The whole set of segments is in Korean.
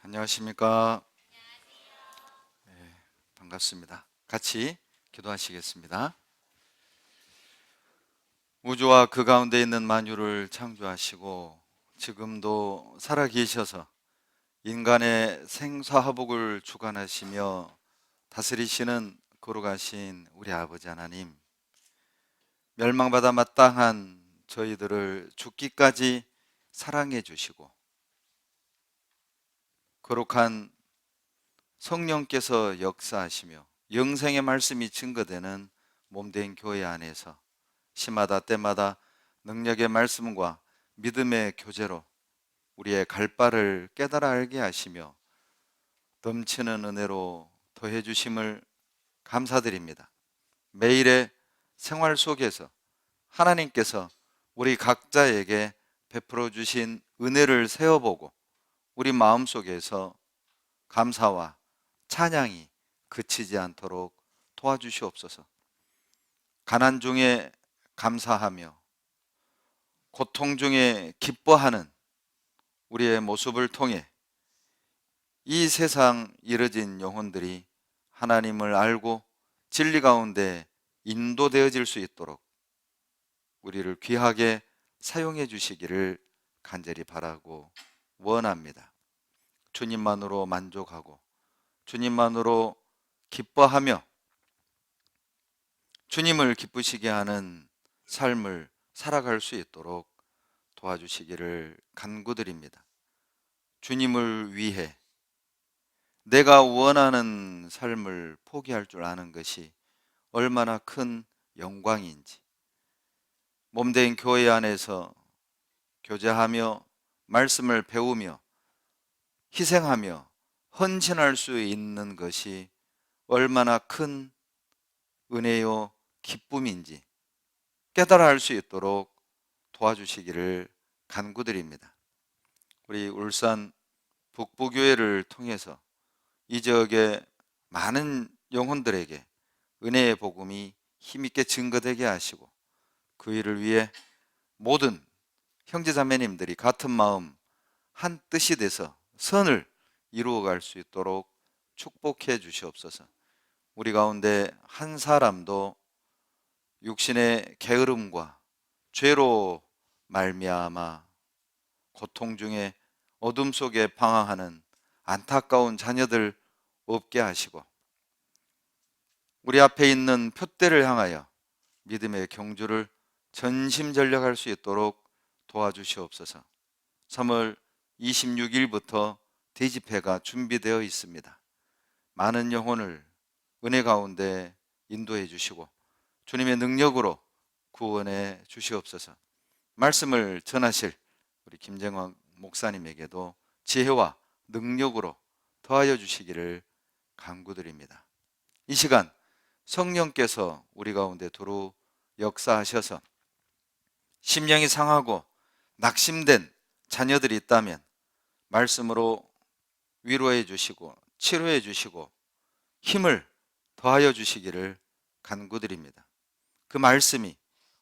안녕하십니까? 반갑습니다. 같이 기도하시겠습니다. 우주와 그 가운데 있는 만유를 창조하시고 지금도 살아계셔서 인간의 생사화복을 주관하시며 다스리시는 거룩하신 우리 아버지 하나님, 멸망받아 마땅한 저희들을 죽기까지 사랑해 주시고 거룩한 성령께서 역사하시며 영생의 말씀이 증거되는 몸된 교회 안에서 시마다 때마다 능력의 말씀과 믿음의 교제로 우리의 갈 바를 깨달아 알게 하시며 넘치는 은혜로 더해 주심을 감사드립니다. 매일의 생활 속에서 하나님께서 우리 각자에게 베풀어 주신 은혜를 세어보고 우리 마음속에서 감사와 찬양이 그치지 않도록 도와주시옵소서. 가난 중에 감사하며 고통 중에 기뻐하는 우리의 모습을 통해 이 세상 이뤄진 영혼들이 하나님을 알고 진리 가운데 인도되어질 수 있도록 우리를 귀하게 사용해 주시기를 간절히 바라고 원합니다. 주님만으로 만족하고 주님만으로 기뻐하며 주님을 기쁘시게 하는 삶을 살아갈 수 있도록 도와주시기를 간구드립니다. 주님을 위해 내가 원하는 삶을 포기할 줄 아는 것이 얼마나 큰 영광인지, 몸된 교회 안에서 교제하며 말씀을 배우며 희생하며 헌신할 수 있는 것이 얼마나 큰 은혜요 기쁨인지 깨달아 알 수 있도록 도와주시기를 간구드립니다. 우리 울산 북부교회를 통해서 이 지역의 많은 영혼들에게 은혜의 복음이 힘있게 증거되게 하시고 그 일을 위해 모든 형제자매님들이 같은 마음 한 뜻이 돼서 선을 이루어갈 수 있도록 축복해 주시옵소서. 우리 가운데 한 사람도 육신의 게으름과 죄로 말미암아 고통 중에 어둠 속에 방황하는 안타까운 자녀들 없게 하시고 우리 앞에 있는 표대를 향하여 믿음의 경주를 전심전력할 수 있도록 도와주시옵소서. 3월 26일부터 대집회가 준비되어 있습니다. 많은 영혼을 은혜 가운데 인도해 주시고 주님의 능력으로 구원해 주시옵소서. 말씀을 전하실 우리 김정환 목사님에게도 지혜와 능력으로 더하여 주시기를 간구드립니다. 이 시간 성령께서 우리 가운데 두루 역사하셔서 심령이 상하고 낙심된 자녀들이 있다면 말씀으로 위로해 주시고 치료해 주시고 힘을 더하여 주시기를 간구드립니다. 그 말씀이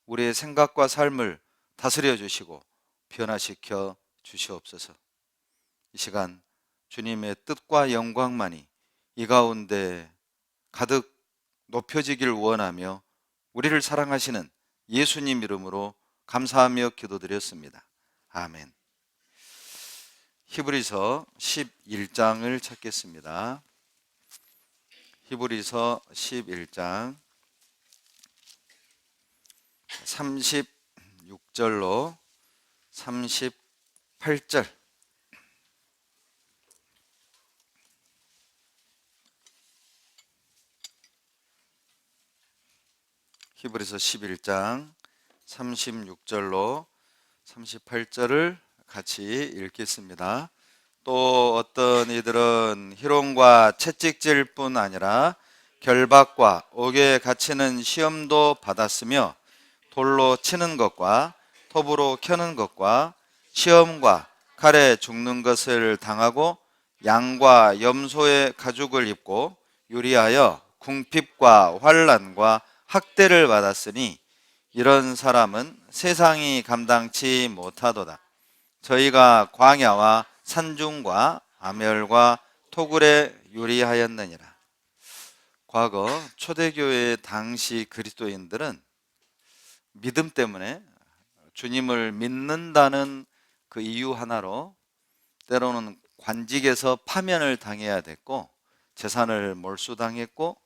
우리의 생각과 삶을 다스려 주시고 변화시켜 주시옵소서. 이 시간 주님의 뜻과 영광만이 이 가운데 가득 높여지길 원하며 우리를 사랑하시는 예수님 이름으로 감사하며 기도드렸습니다. 아멘. 히브리서 11장을 찾겠습니다. 히브리서 11장 36절로 38절 히브리서 11장 36절로 38절을 같이 읽겠습니다. 또 어떤 이들은 희롱과 채찍질 뿐 아니라 결박과 옥에 갇히는 시험도 받았으며 돌로 치는 것과 톱으로 켜는 것과 시험과 칼에 죽는 것을 당하고 양과 염소의 가죽을 입고 유리하여 궁핍과 환난과 학대를 받았으니 이런 사람은 세상이 감당치 못하도다. 저희가 광야와 산중과 아멸과 토굴에 유리하였느니라. 과거 초대교회 당시 그리스도인들은 믿음 때문에 주님을 믿는다는 그 이유 하나로 때로는 관직에서 파면을 당해야 됐고, 재산을 몰수당했고,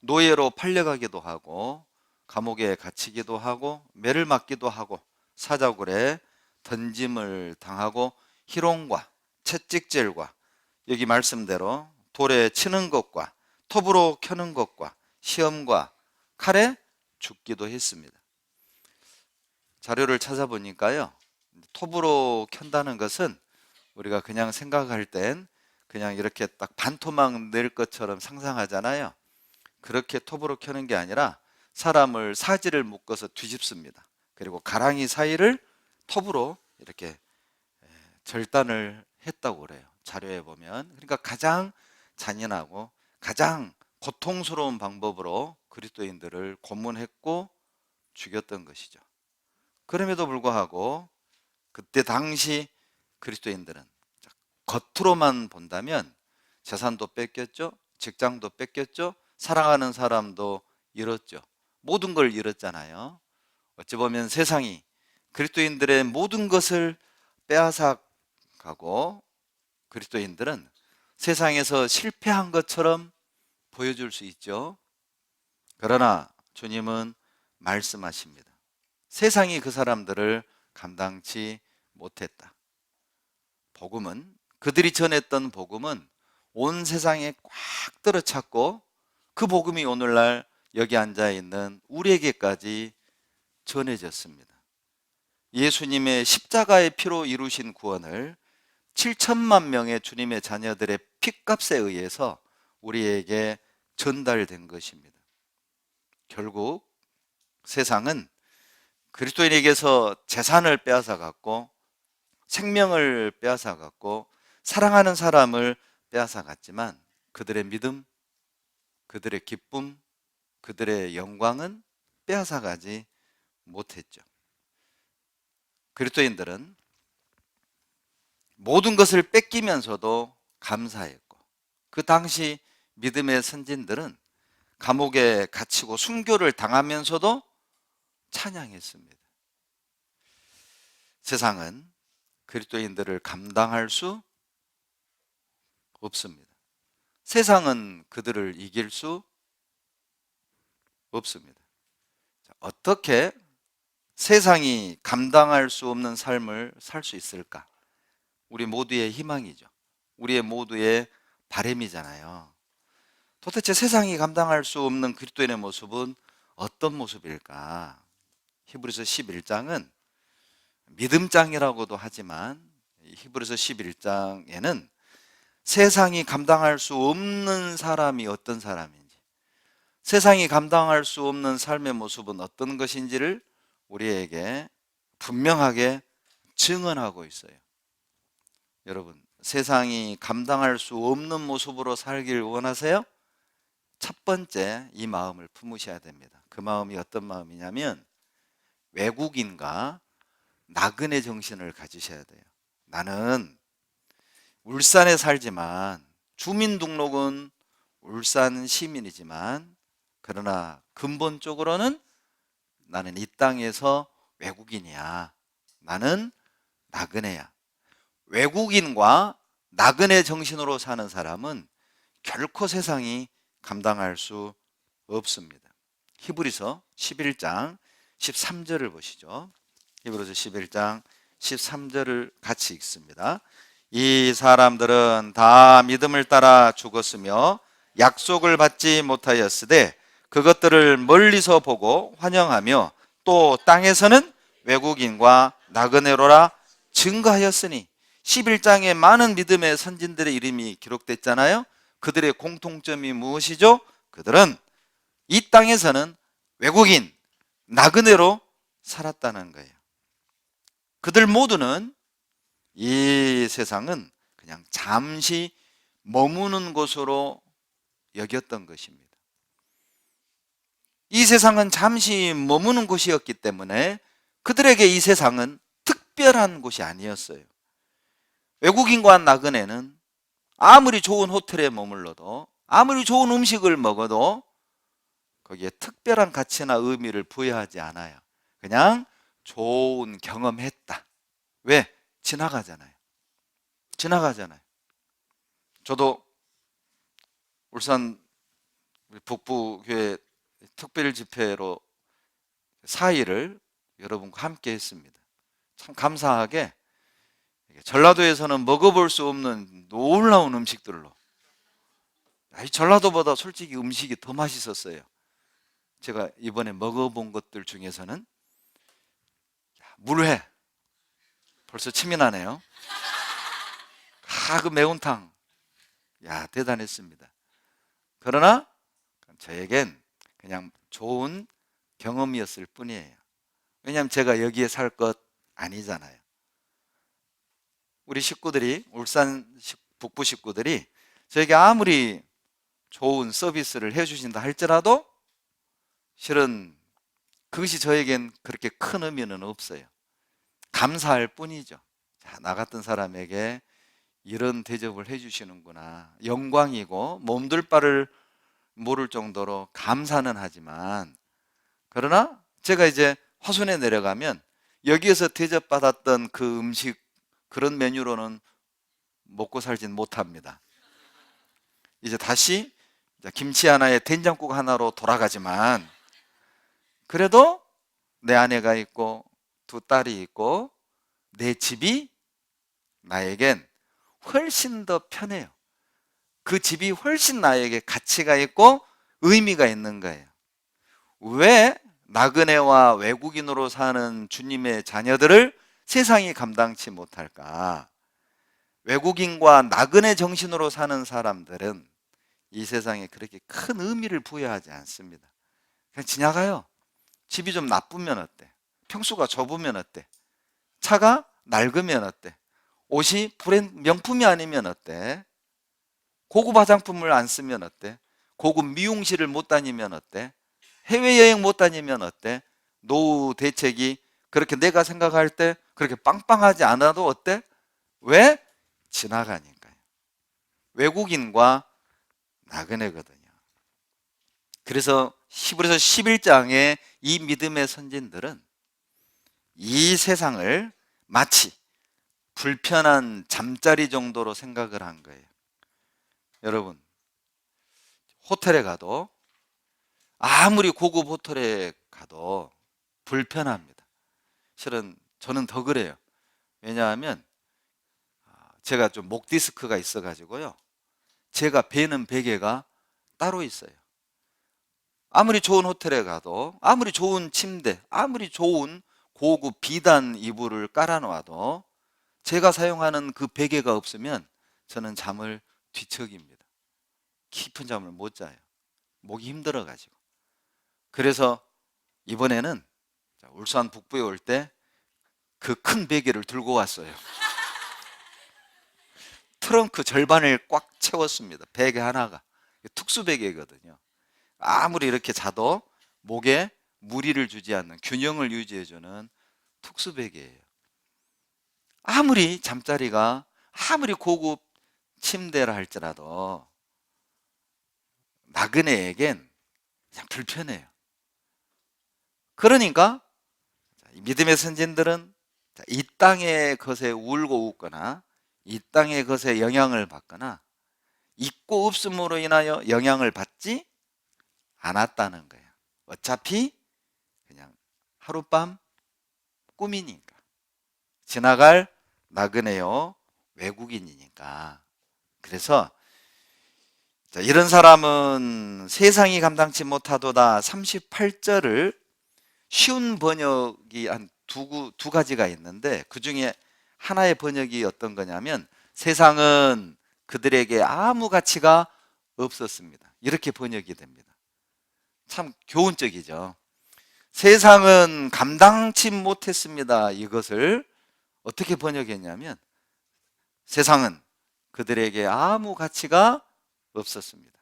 노예로 팔려가기도 하고, 감옥에 갇히기도 하고, 매를 맞기도 하고, 사자굴에 던짐을 당하고, 희롱과 채찍질과 여기 말씀대로 돌에 치는 것과 톱으로 켜는 것과 시험과 칼에 죽기도 했습니다. 자료를 찾아보니까요, 톱으로 켠다는 것은 우리가 그냥 생각할 땐 그냥 이렇게 딱 반토막 낼 것처럼 상상하잖아요. 그렇게 톱으로 켜는 게 아니라 사람을 사지를 묶어서 뒤집습니다. 그리고 가랑이 사이를 톱으로 이렇게 절단을 했다고 그래요. 자료에 보면. 그러니까 가장 잔인하고 가장 고통스러운 방법으로 그리스도인들을 고문했고 죽였던 것이죠. 그럼에도 불구하고 그때 당시 그리스도인들은 겉으로만 본다면 재산도 뺏겼죠, 직장도 뺏겼죠, 사랑하는 사람도 잃었죠. 모든 걸 잃었잖아요. 어찌 보면 세상이 그리스도인들의 모든 것을 빼앗아 가고, 그리스도인들은 세상에서 실패한 것처럼 보여줄 수 있죠. 그러나 주님은 말씀하십니다. 세상이 그 사람들을 감당치 못했다. 복음은, 그들이 전했던 복음은 온 세상에 꽉 들어찼고, 그 복음이 오늘날 여기 앉아 있는 우리에게까지 전해졌습니다. 예수님의 십자가의 피로 이루신 구원을 7천만 명의 주님의 자녀들의 피값에 의해서 우리에게 전달된 것입니다. 결국 세상은 그리스도인에게서 재산을 빼앗아 갔고, 생명을 빼앗아 갔고, 사랑하는 사람을 빼앗아 갔지만 그들의 믿음, 그들의 기쁨, 그들의 영광은 빼앗아 가지 못했죠. 그리스도인들은 모든 것을 뺏기면서도 감사했고, 그 당시 믿음의 선진들은 감옥에 갇히고 순교를 당하면서도 찬양했습니다. 세상은 그리스도인들을 감당할 수 없습니다. 세상은 그들을 이길 수 없습니다. 어떻게 세상이 감당할 수 없는 삶을 살 수 있을까? 우리 모두의 희망이죠. 우리의 모두의 바람이잖아요. 도대체 세상이 감당할 수 없는 그리스도인의 모습은 어떤 모습일까? 히브리서 11장은 믿음장이라고도 하지만 히브리서 11장에는 세상이 감당할 수 없는 사람이 어떤 사람인지, 세상이 감당할 수 없는 삶의 모습은 어떤 것인지를 우리에게 분명하게 증언하고 있어요. 여러분, 세상이 감당할 수 없는 모습으로 살길 원하세요? 첫 번째, 이 마음을 품으셔야 됩니다. 그 마음이 어떤 마음이냐면 외국인과 나그네 정신을 가지셔야 돼요. 나는 울산에 살지만, 주민등록은 울산 시민이지만, 그러나 근본적으로는 나는 이 땅에서 외국인이야. 나는 나그네야. 외국인과 나그네 정신으로 사는 사람은 결코 세상이 감당할 수 없습니다. 히브리서 11장 13절을 보시죠. 히브리서 11장 13절을 같이 읽습니다. 이 사람들은 다 믿음을 따라 죽었으며 약속을 받지 못하였으되 그것들을 멀리서 보고 환영하며 또 땅에서는 외국인과 나그네로라 증거하였으니, 11장에 많은 믿음의 선진들의 이름이 기록됐잖아요. 그들의 공통점이 무엇이죠? 그들은 이 땅에서는 외국인, 나그네로 살았다는 거예요. 그들 모두는 이 세상은 그냥 잠시 머무는 곳으로 여겼던 것입니다. 이 세상은 잠시 머무는 곳이었기 때문에 그들에게 이 세상은 특별한 곳이 아니었어요. 외국인과 나그네는 아무리 좋은 호텔에 머물러도, 아무리 좋은 음식을 먹어도 거기에 특별한 가치나 의미를 부여하지 않아요. 그냥 좋은 경험했다. 왜? 지나가잖아요. 지나가잖아요. 저도 울산 북부교회 특별 집회로 4일을 여러분과 함께 했습니다. 참 감사하게 전라도에서는 먹어볼 수 없는 놀라운 음식들로, 전라도보다 솔직히 음식이 더 맛있었어요. 제가 이번에 먹어본 것들 중에서는 물회, 벌써 침이 나네요. 그 매운탕, 대단했습니다. 그러나 저에겐 그냥 좋은 경험이었을 뿐이에요. 왜냐하면 제가 여기에 살 것 아니잖아요. 우리 식구들이, 울산 북부 식구들이 저에게 아무리 좋은 서비스를 해주신다 할지라도 실은 그것이 저에겐 그렇게 큰 의미는 없어요. 감사할 뿐이죠. 나 같은 사람에게 이런 대접을 해주시는구나, 영광이고 몸둘 바를 모를 정도로 감사는 하지만, 그러나 제가 이제 화순에 내려가면 여기에서 대접받았던 그 음식, 그런 메뉴로는 먹고 살진 못합니다. 이제 다시 김치 하나에 된장국 하나로 돌아가지만, 그래도 내 아내가 있고 두 딸이 있고 내 집이 나에겐 훨씬 더 편해요. 그 집이 훨씬 나에게 가치가 있고 의미가 있는 거예요. 왜 나그네와 외국인으로 사는 주님의 자녀들을 세상이 감당치 못할까? 외국인과 나그네 정신으로 사는 사람들은 이 세상에 그렇게 큰 의미를 부여하지 않습니다. 그냥 지나가요. 집이 좀 나쁘면 어때? 평수가 좁으면 어때? 차가 낡으면 어때? 옷이 명품이 아니면 어때? 고급 화장품을 안 쓰면 어때? 고급 미용실을 못 다니면 어때? 해외여행 못 다니면 어때? 노후 대책이 그렇게 내가 생각할 때 그렇게 빵빵하지 않아도 어때? 왜? 지나가니까요. 외국인과 나그네거든요. 그래서 히브리서 11장에 이 믿음의 선진들은 이 세상을 마치 불편한 잠자리 정도로 생각을 한 거예요. 여러분, 호텔에 가도, 아무리 고급 호텔에 가도 불편합니다. 실은 저는 더 그래요. 왜냐하면 제가 좀 목 디스크가 있어가지고요, 제가 베는 베개가 따로 있어요. 아무리 좋은 호텔에 가도, 아무리 좋은 침대, 아무리 좋은 고급 비단 이불을 깔아놓아도 제가 사용하는 그 베개가 없으면 저는 잠을 뒤척입니다. 깊은 잠을 못 자요. 목이 힘들어가지고. 그래서 이번에는 울산 북부에 올 때 그 큰 베개를 들고 왔어요. 트렁크 절반을 꽉 채웠습니다. 베개 하나가. 특수 베개거든요. 아무리 이렇게 자도 목에 무리를 주지 않는, 균형을 유지해주는 특수 베개예요. 아무리 잠자리가, 아무리 고급 침대라 할지라도 나그네에겐 그냥 불편해요. 그러니까 믿음의 선진들은 이 땅의 것에 울고 웃거나 이 땅의 것에 영향을 받거나 있고 없음으로 인하여 영향을 받지 않았다는 거예요. 어차피 그냥 하룻밤 꿈이니까, 지나갈 나그네요, 외국인이니까. 그래서 이런 사람은 세상이 감당치 못하도다 38절을 쉬운 번역이 한 두 가지가 있는데, 그 중에 하나의 번역이 어떤 거냐면 세상은 그들에게 아무 가치가 없었습니다. 이렇게 번역이 됩니다. 참 교훈적이죠. 세상은 감당치 못했습니다. 이것을 어떻게 번역했냐면 세상은 그들에게 아무 가치가 없었습니다.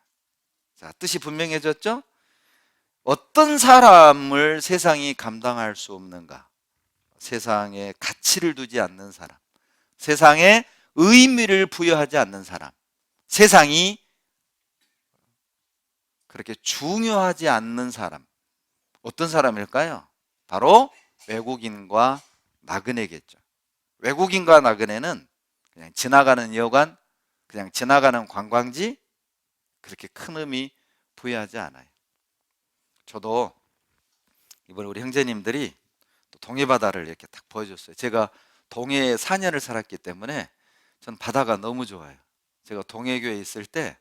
자, 뜻이 분명해졌죠? 어떤 사람을 세상이 감당할 수 없는가? 세상에 가치를 두지 않는 사람, 세상에 의미를 부여하지 않는 사람, 세상이 그렇게 중요하지 않는 사람, 어떤 사람일까요? 바로 외국인과 나그네겠죠. 외국인과 나그네는 그냥 지나가는 여관, 그냥 지나가는 관광지, 그렇게 큰 의미 부여하지 않아요. 저도 이번에 우리 형제님들이 또 동해 바다를 이렇게 딱 보여줬어요. 제가 동해에 4년을 살았기 때문에 전 바다가 너무 좋아요. 제가 동해교에 있을 때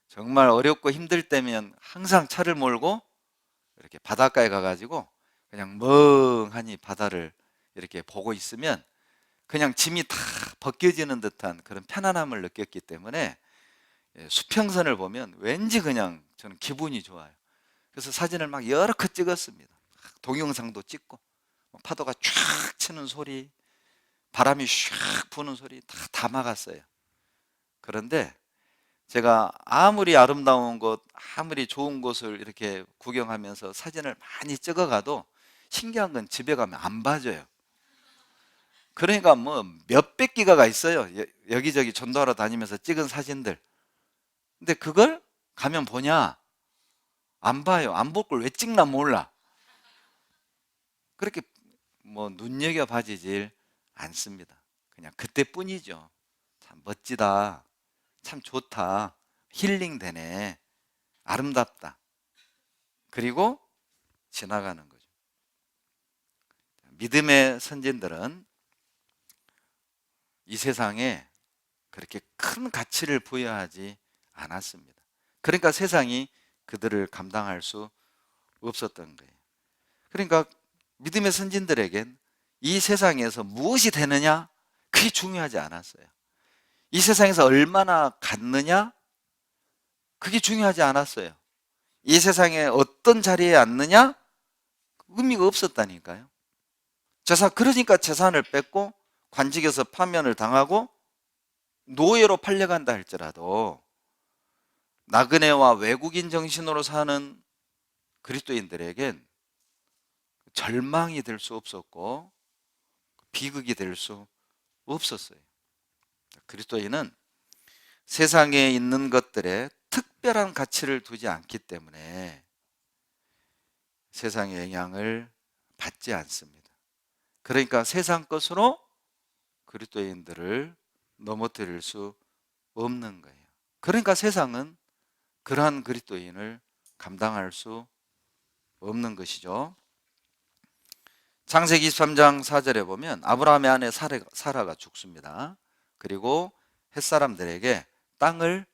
정말 어렵고 힘들 때면 항상 차를 몰고 이렇게 바닷가에 가가지고 그냥 멍하니 바다를 이렇게 보고 있으면 그냥 짐이 다 벗겨지는 듯한 그런 편안함을 느꼈기 때문에 수평선을 보면 왠지 그냥 저는 기분이 좋아요. 그래서 사진을 막 여러 컷 찍었습니다. 동영상도 찍고 파도가 쫙 치는 소리, 바람이 샥 부는 소리 다 담아갔어요. 그런데 제가 아무리 아름다운 곳, 아무리 좋은 곳을 이렇게 구경하면서 사진을 많이 찍어가도 신기한 건 집에 가면 안 봐져요. 그러니까 뭐 몇백 기가가 있어요. 여기저기 전도하러 다니면서 찍은 사진들. 근데 그걸 가면 보냐? 안 봐요. 안 볼 걸 왜 찍나 몰라. 그렇게 뭐 눈여겨봐지질 않습니다. 그냥 그때뿐이죠. 참 멋지다. 참 좋다. 힐링되네. 아름답다. 그리고 지나가는 거죠. 믿음의 선진들은 이 세상에 그렇게 큰 가치를 부여하지 않았습니다. 그러니까 세상이 그들을 감당할 수 없었던 거예요. 그러니까 믿음의 선진들에겐 이 세상에서 무엇이 되느냐? 그게 중요하지 않았어요. 이 세상에서 얼마나 갖느냐? 그게 중요하지 않았어요. 이 세상에 어떤 자리에 앉느냐? 의미가 없었다니까요. 그러니까 재산을 뺏고 관직에서 파면을 당하고 노예로 팔려간다 할지라도 나그네와 외국인 정신으로 사는 그리스도인들에겐 절망이 될 수 없었고 비극이 될 수 없었어요. 그리스도인은 세상에 있는 것들에 특별한 가치를 두지 않기 때문에 세상의 영향을 받지 않습니다. 그러니까 세상 것으로 그리스도인들을 넘어뜨릴 수 없는 거예요. 그러니까 세상은 그러한 그리스도인을 감당할 수 없는 것이죠. 창세기 23장 4절에 보면 아브라함의 아내 사라가 죽습니다. 그리고 햇사람들에게 땅을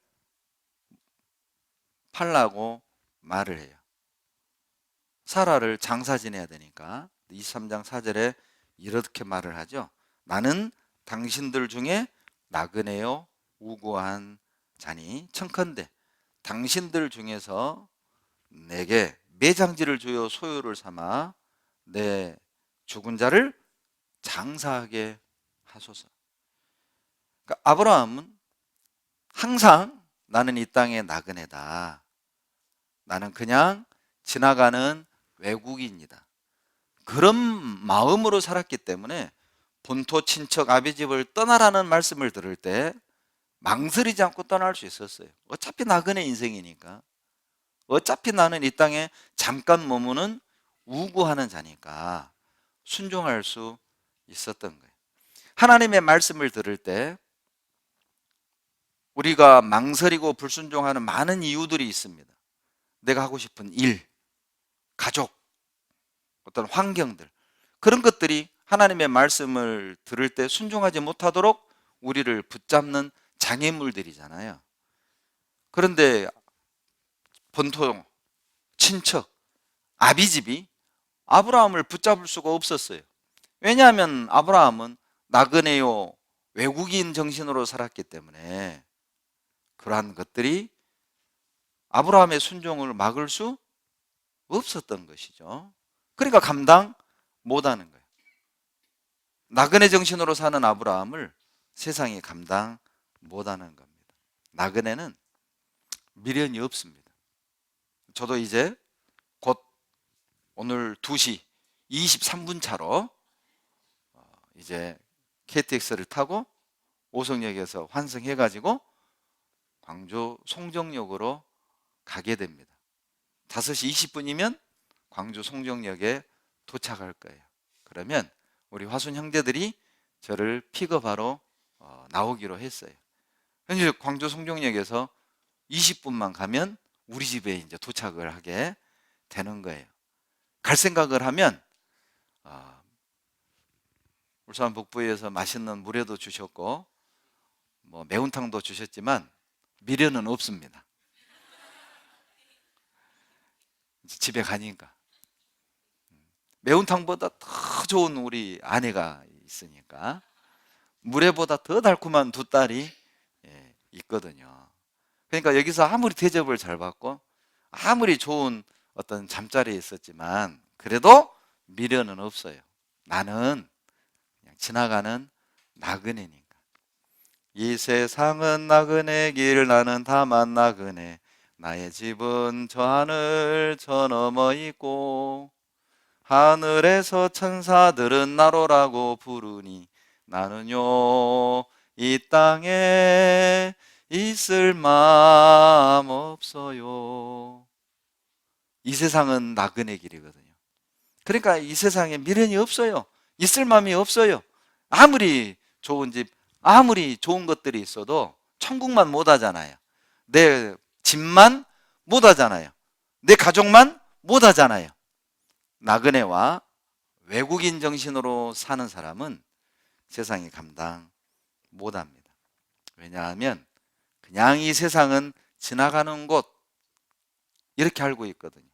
팔라고 말을 해요. 사라를 장사 지내야 되니까 23장 4절에 이렇게 말을 하죠. 나는 당신들 중에 나그네요 우고한 자니 청컨대 당신들 중에서 내게 매장지를 주어 소유를 삼아 내 죽은 자를 장사하게 하소서. 그러니까 아브라함은 항상 나는 이 땅의 나그네다. 나는 그냥 지나가는 외국인이다. 그런 마음으로 살았기 때문에 본토 친척 아비 집을 떠나라는 말씀을 들을 때 망설이지 않고 떠날 수 있었어요. 어차피 나그네 인생이니까. 어차피 나는 이 땅에 잠깐 머무는 우고하는 자니까 순종할 수 있었던 거예요. 하나님의 말씀을 들을 때 우리가 망설이고 불순종하는 많은 이유들이 있습니다. 내가 하고 싶은 일, 가족, 어떤 환경들, 그런 것들이 하나님의 말씀을 들을 때 순종하지 못하도록 우리를 붙잡는 장애물들이잖아요. 그런데 본토, 친척, 아비집이 아브라함을 붙잡을 수가 없었어요. 왜냐하면 아브라함은 나그네요 외국인 정신으로 살았기 때문에 그러한 것들이 아브라함의 순종을 막을 수 없었던 것이죠. 그러니까 감당 못하는 거예요. 나그네 정신으로 사는 아브라함을 세상이 감당 못하는 겁니다. 나그네는 미련이 없습니다. 저도 이제 곧 오늘 2시 23분 차로 이제 KTX를 타고 오송역에서 환승해가지고 광주 송정역으로 가게 됩니다. 5시 20분이면 광주 송정역에 도착할 거예요. 그러면 우리 화순 형제들이 저를 픽업하러 나오기로 했어요. 현재 광주 송정역에서 20분만 가면 우리 집에 이제 도착을 하게 되는 거예요. 갈 생각을 하면 울산 북부에서 맛있는 물회도 주셨고 뭐 매운탕도 주셨지만 미련은 없습니다. 집에 가니까 매운탕보다 더 좋은 우리 아내가 있으니까 물회보다 더 달콤한 두 딸이 있거든요. 그러니까 여기서 아무리 대접을 잘 받고 아무리 좋은 어떤 잠자리에 있었지만 그래도 미련은 없어요. 나는 그냥 지나가는 나그네니까. 이 세상은 나그네 길, 나는 다만 나그네. 나의 집은 저 하늘 저 너머 있고 하늘에서 천사들은 나로라고 부르니 나는요 이 땅에 있을 마음 없어요. 이 세상은 나그네 길이거든요. 그러니까 이 세상에 미련이 없어요. 있을 마음이 없어요. 아무리 좋은 집, 아무리 좋은 것들이 있어도 천국만 못 하잖아요. 내 집만 못 하잖아요. 내 가족만 못 하잖아요. 나그네와 외국인 정신으로 사는 사람은 세상이 감당 못 합니다. 왜냐하면 그냥 이 세상은 지나가는 곳 이렇게 알고 있거든요.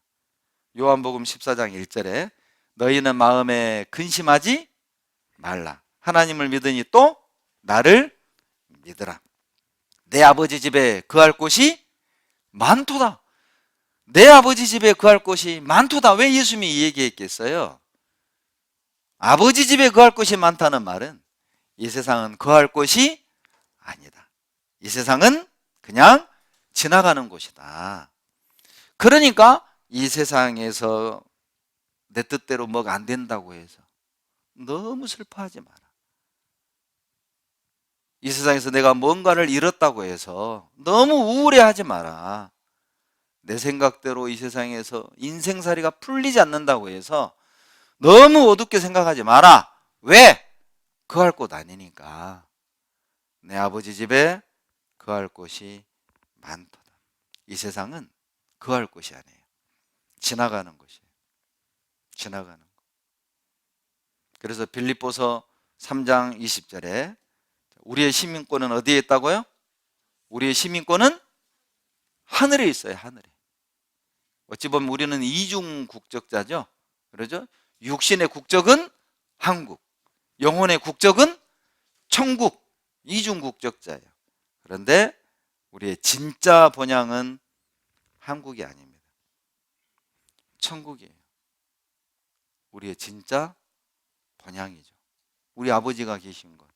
요한복음 14장 1절에 너희는 마음에 근심하지 말라. 하나님을 믿으니 또 나를 믿으라. 내 아버지 집에 거할 곳이 많도다. 내 아버지 집에 거할 곳이 많도다. 왜 예수님이 이 얘기했겠어요? 아버지 집에 거할 곳이 많다는 말은 이 세상은 거할 곳이 아니다. 이 세상은 그냥 지나가는 곳이다. 그러니까 이 세상에서 내 뜻대로 뭐가 안 된다고 해서 너무 슬퍼하지 마라. 이 세상에서 내가 뭔가를 잃었다고 해서 너무 우울해하지 마라. 내 생각대로 이 세상에서 인생살이가 풀리지 않는다고 해서 너무 어둡게 생각하지 마라. 왜? 거할 곳 아니니까. 내 아버지 집에 거할 곳이 많도다. 이 세상은 거할 곳이 아니에요. 지나가는 곳이에요. 지나가는 곳. 그래서 빌립보서 3장 20절에 우리의 시민권은 어디에 있다고요? 우리의 시민권은 하늘에 있어요. 하늘에. 어찌 보면 우리는 이중 국적자죠. 그러죠? 육신의 국적은 한국, 영혼의 국적은 천국, 이중 국적자예요. 그런데 우리의 진짜 본향은 한국이 아닙니다. 천국이에요. 우리의 진짜 본향이죠. 우리 아버지가 계신 곳.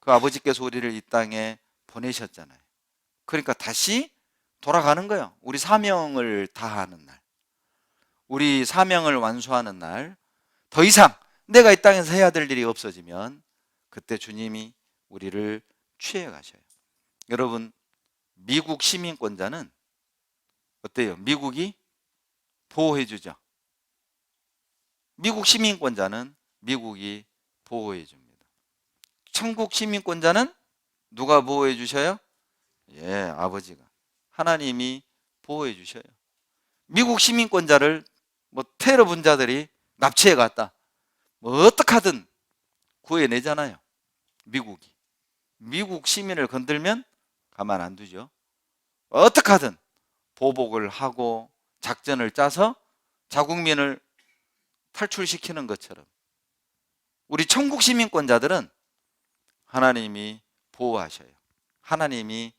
그 아버지께서 우리를 이 땅에 보내셨잖아요. 그러니까 다시 돌아가는 거예요. 우리 사명을 다하는 날. 우리 사명을 완수하는 날. 더 이상 내가 이 땅에서 해야 될 일이 없어지면 그때 주님이 우리를 취해 가셔요. 여러분, 미국 시민권자는 어때요? 미국이 보호해 주죠. 미국 시민권자는 미국이 보호해 줍니다. 천국 시민권자는 누가 보호해 주셔요? 예, 아버지가. 하나님이 보호해 주셔요. 미국 시민권자를 뭐 테러 분자들이 납치해 갔다. 뭐 어떡하든 구해내잖아요. 미국이. 미국 시민을 건들면 가만 안 두죠. 어떡하든 보복을 하고 작전을 짜서 자국민을 탈출시키는 것처럼 우리 천국 시민권자들은 하나님이 보호하셔요. 하나님이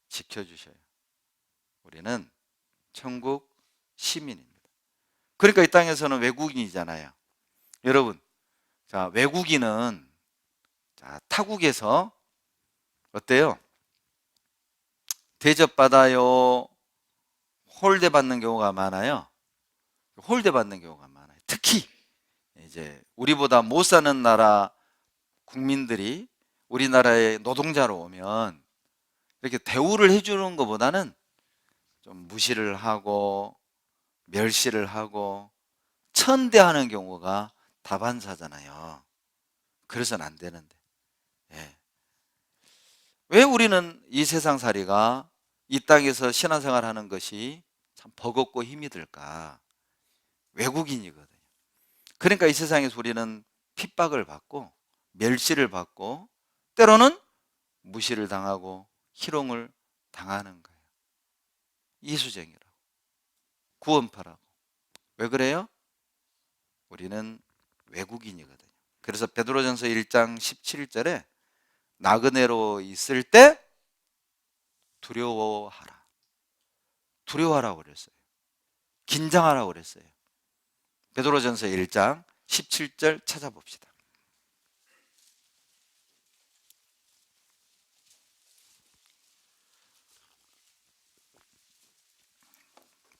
지켜주셔요. 우리는 천국 시민입니다. 그러니까 이 땅에서는 외국인이잖아요. 여러분, 자, 외국인은 자, 타국에서 어때요? 대접받아요? 홀대받는 경우가 많아요. 홀대받는 경우가 많아요. 특히 이제 우리보다 못 사는 나라 국민들이 우리나라에 노동자로 오면 이렇게 대우를 해주는 것보다는 좀 무시를 하고 멸시를 하고 천대하는 경우가 다반사잖아요. 그래서는 안 되는데. 예. 왜 우리는 이 세상살이가 이 땅에서 신앙생활하는 것이 참 버겁고 힘이 들까? 외국인이거든요. 그러니까 이 세상에서 우리는 핍박을 받고 멸시를 받고 때로는 무시를 당하고 희롱을 당하는 거예요. 이수쟁이라고, 구원파라고. 왜 그래요? 우리는 외국인이거든요. 그래서 베드로전서 1장 17절에 나그네로 있을 때 두려워하라. 두려워하라고 그랬어요. 긴장하라고 그랬어요. 베드로전서 1장 17절 찾아봅시다.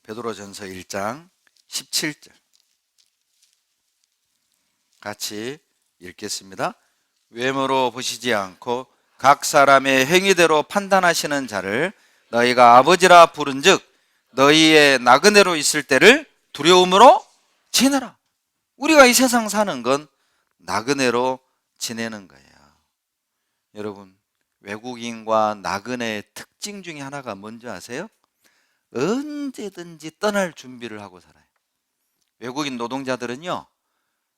베드로전서 1장 17절 같이 읽겠습니다. 외모로 보시지 않고 각 사람의 행위대로 판단하시는 자를 너희가 아버지라 부른즉 너희의 나그네로 있을 때를 두려움으로 지내라. 우리가 이 세상 사는 건 나그네로 지내는 거예요. 여러분, 외국인과 나그네의 특징 중에 하나가 뭔지 아세요? 언제든지 떠날 준비를 하고 살아요. 외국인 노동자들은요,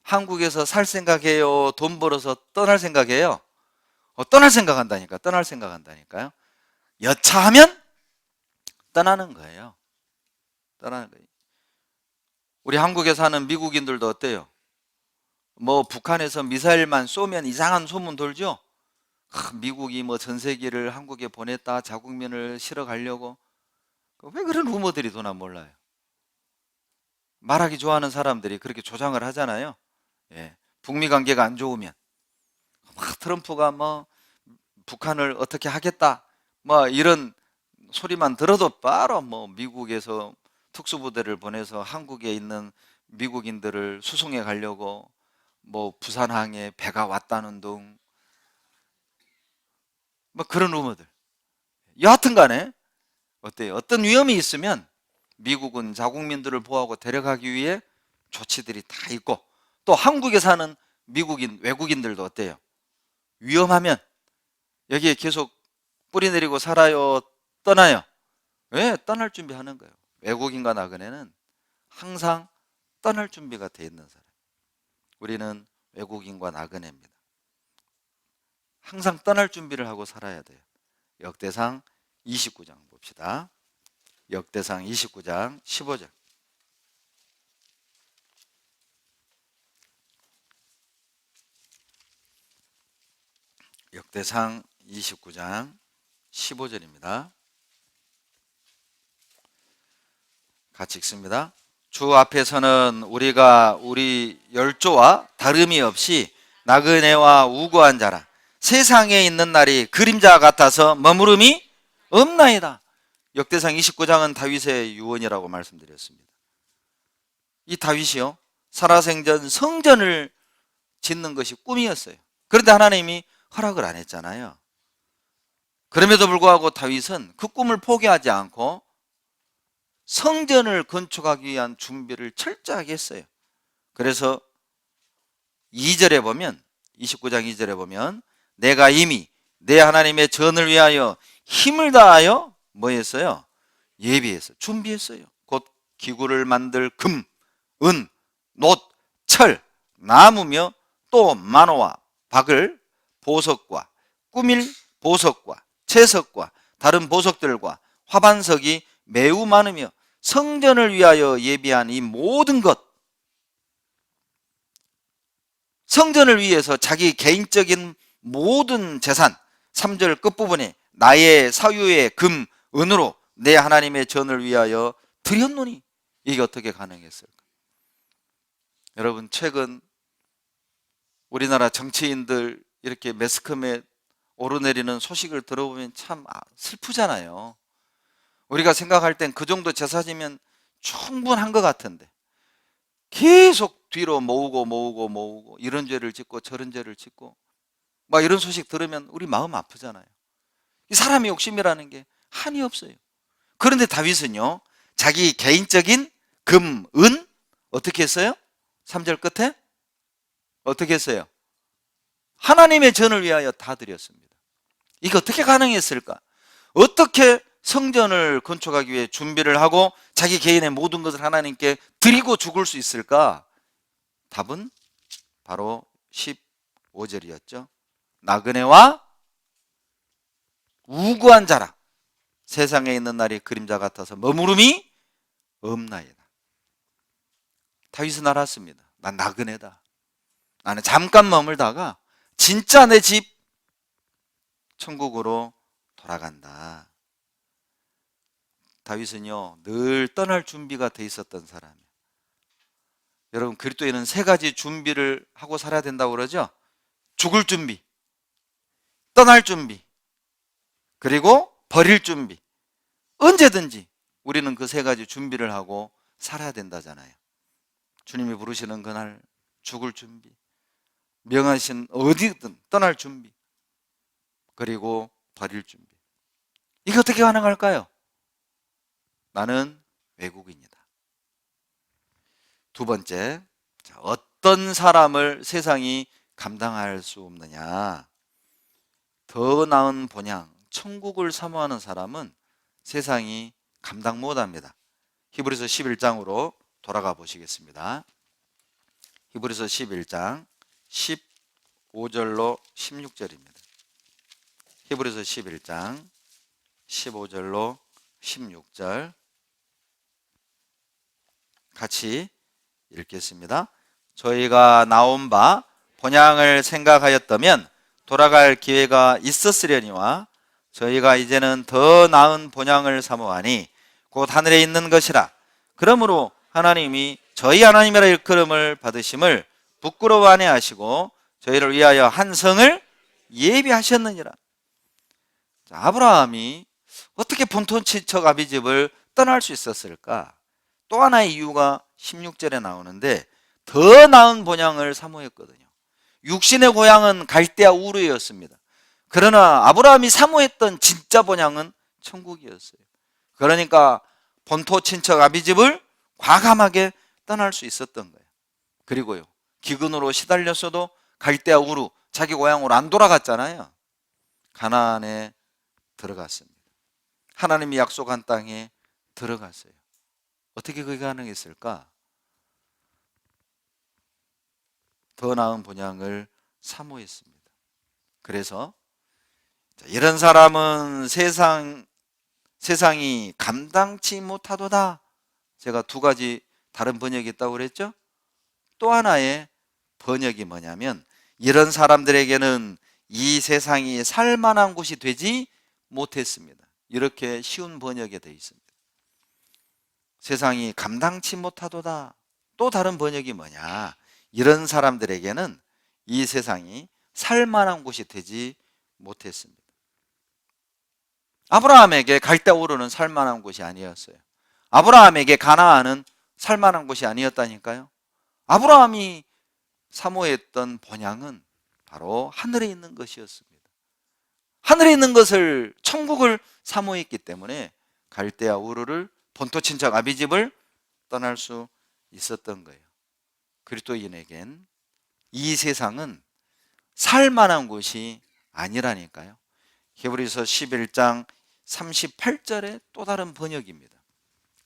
한국에서 살 생각해요? 돈 벌어서 떠날 생각해요? 떠날 생각한다니까, 떠날 생각한다니까요. 여차하면 떠나는 거예요. 떠나는 거예요. 우리 한국에 사는 미국인들도 어때요? 뭐 북한에서 미사일만 쏘면 이상한 소문 돌죠? 미국이 뭐 전세기를 한국에 보냈다, 자국민을 실어 가려고. 왜 그런 루머들이 도나 몰라요. 말하기 좋아하는 사람들이 그렇게 조장을 하잖아요. 예. 북미 관계가 안 좋으면 막 트럼프가 뭐 북한을 어떻게 하겠다 뭐 이런 소리만 들어도 바로 뭐 미국에서 특수부대를 보내서 한국에 있는 미국인들을 수송해 가려고 뭐 부산항에 배가 왔다는 둥 뭐 그런 루머들. 여하튼 간에 어때요? 어떤 위험이 있으면 미국은 자국민들을 보호하고 데려가기 위해 조치들이 다 있고, 또 한국에 사는 미국인, 외국인들도 어때요? 위험하면 여기에 계속 뿌리 내리고 살아요? 떠나요? 왜? 떠날 준비하는 거예요. 외국인과 나그네는 항상 떠날 준비가 돼 있는 사람. 우리는 외국인과 나그네입니다. 항상 떠날 준비를 하고 살아야 돼요. 역대상 29장 봅시다. 역대상 29장 15절. 역대상 29장 15절입니다. 같이 읽습니다. 주 앞에서는 우리가 우리 열조와 다름이 없이 나그네와 우고한 자라. 세상에 있는 날이 그림자 같아서 머무름이 없나이다. 역대상 29장은 다윗의 유언이라고 말씀드렸습니다. 이 다윗이요, 살아생전 성전을 짓는 것이 꿈이었어요. 그런데 하나님이 허락을 안 했잖아요. 그럼에도 불구하고 다윗은 그 꿈을 포기하지 않고 성전을 건축하기 위한 준비를 철저하게 했어요. 그래서 2절에 보면, 29장 2절에 보면 내가 이미 내 하나님의 전을 위하여 힘을 다하여 뭐 했어요? 예비했어요. 준비했어요. 곧 기구를 만들 금, 은, 놋, 철, 나무며 또 만호와 박을, 보석과 꾸밀 보석과 채석과 다른 보석들과 화반석이 매우 많으며 성전을 위하여 예비한 이 모든 것, 성전을 위해서 자기 개인적인 모든 재산, 3절 끝부분에 나의 사유의 금, 은으로 내 하나님의 전을 위하여 드렸노니, 이게 어떻게 가능했을까? 여러분, 최근 우리나라 정치인들 이렇게 매스컴에 오르내리는 소식을 들어보면 참 슬프잖아요. 우리가 생각할 땐 그 정도 제사지면 충분한 것 같은데 계속 뒤로 모으고 이런 죄를 짓고 저런 죄를 짓고 막 이런 소식 들으면 우리 마음 아프잖아요. 이 사람의 욕심이라는 게 한이 없어요. 그런데 다윗은요, 자기 개인적인 금, 은 어떻게 했어요? 3절 끝에 어떻게 했어요? 하나님의 전을 위하여 다 드렸습니다. 이게 어떻게 가능했을까? 어떻게 성전을 건축하기 위해 준비를 하고 자기 개인의 모든 것을 하나님께 드리고 죽을 수 있을까? 답은 바로 15절이었죠. 나그네와 우구한 자라 세상에 있는 날이 그림자 같아서 머무름이 없나이다. 다윗은 알았습니다. 난 나그네다. 나는 잠깐 머물다가 진짜 내 집 천국으로 돌아간다. 다윗은요, 늘 떠날 준비가 돼 있었던 사람이에요. 여러분, 그리스도인은 세 가지 준비를 하고 살아야 된다고 그러죠. 죽을 준비, 떠날 준비, 그리고 버릴 준비. 언제든지 우리는 그 세 가지 준비를 하고 살아야 된다잖아요. 주님이 부르시는 그날 죽을 준비, 명하신 어디든 떠날 준비, 그리고 버릴 준비. 이게 어떻게 가능할까요? 나는 외국인이다. 두 번째, 어떤 사람을 세상이 감당할 수 없느냐? 더 나은 본향, 천국을 사모하는 사람은 세상이 감당 못합니다. 히브리서 11장으로 돌아가 보시겠습니다. 히브리서 11장 15절로 16절입니다. 히브리서 11장 15절로 16절 같이 읽겠습니다. 저희가 나온 바 본향을 생각하였다면 돌아갈 기회가 있었으려니와 저희가 이제는 더 나은 본향을 사모하니 곧 하늘에 있는 것이라. 그러므로 하나님이 저희 하나님이라 일컬음을 받으심을 부끄러워 아니하시고 저희를 위하여 한 성을 예비하셨느니라. 자, 아브라함이 어떻게 본토친척 아비집을 떠날 수 있었을까? 또 하나의 이유가 16절에 나오는데 더 나은 본향을 사모했거든요. 육신의 고향은 갈대아 우르였습니다. 그러나 아브라함이 사모했던 진짜 본향은 천국이었어요. 그러니까 본토 친척 아비집을 과감하게 떠날 수 있었던 거예요. 그리고요, 기근으로 시달렸어도 갈대아 우르, 자기 고향으로 안 돌아갔잖아요. 가나안에 들어갔습니다. 하나님이 약속한 땅에 들어갔어요. 어떻게 그게 가능했을까? 더 나은 본향을 사모했습니다. 그래서 이런 사람은 세상이 감당치 못하도다. 제가 두 가지 다른 번역이 있다고 그랬죠? 또 하나의 번역이 뭐냐면 이런 사람들에게는 이 세상이 살만한 곳이 되지 못했습니다. 이렇게 쉬운 번역이 되어 있습니다. 세상이 감당치 못하도다. 또 다른 번역이 뭐냐? 이런 사람들에게는 이 세상이 살만한 곳이 되지 못했습니다. 아브라함에게 갈대아 우르는 살만한 곳이 아니었어요. 아브라함에게 가나안은 살만한 곳이 아니었다니까요. 아브라함이 사모했던 본향은 바로 하늘에 있는 것이었습니다. 하늘에 있는 것을, 천국을 사모했기 때문에 갈대아 우르를, 본토 친척 아비집을 떠날 수 있었던 거예요. 그리스도인에겐 이 세상은 살만한 곳이 아니라니까요. 히브리서 11장 38절의 또 다른 번역입니다.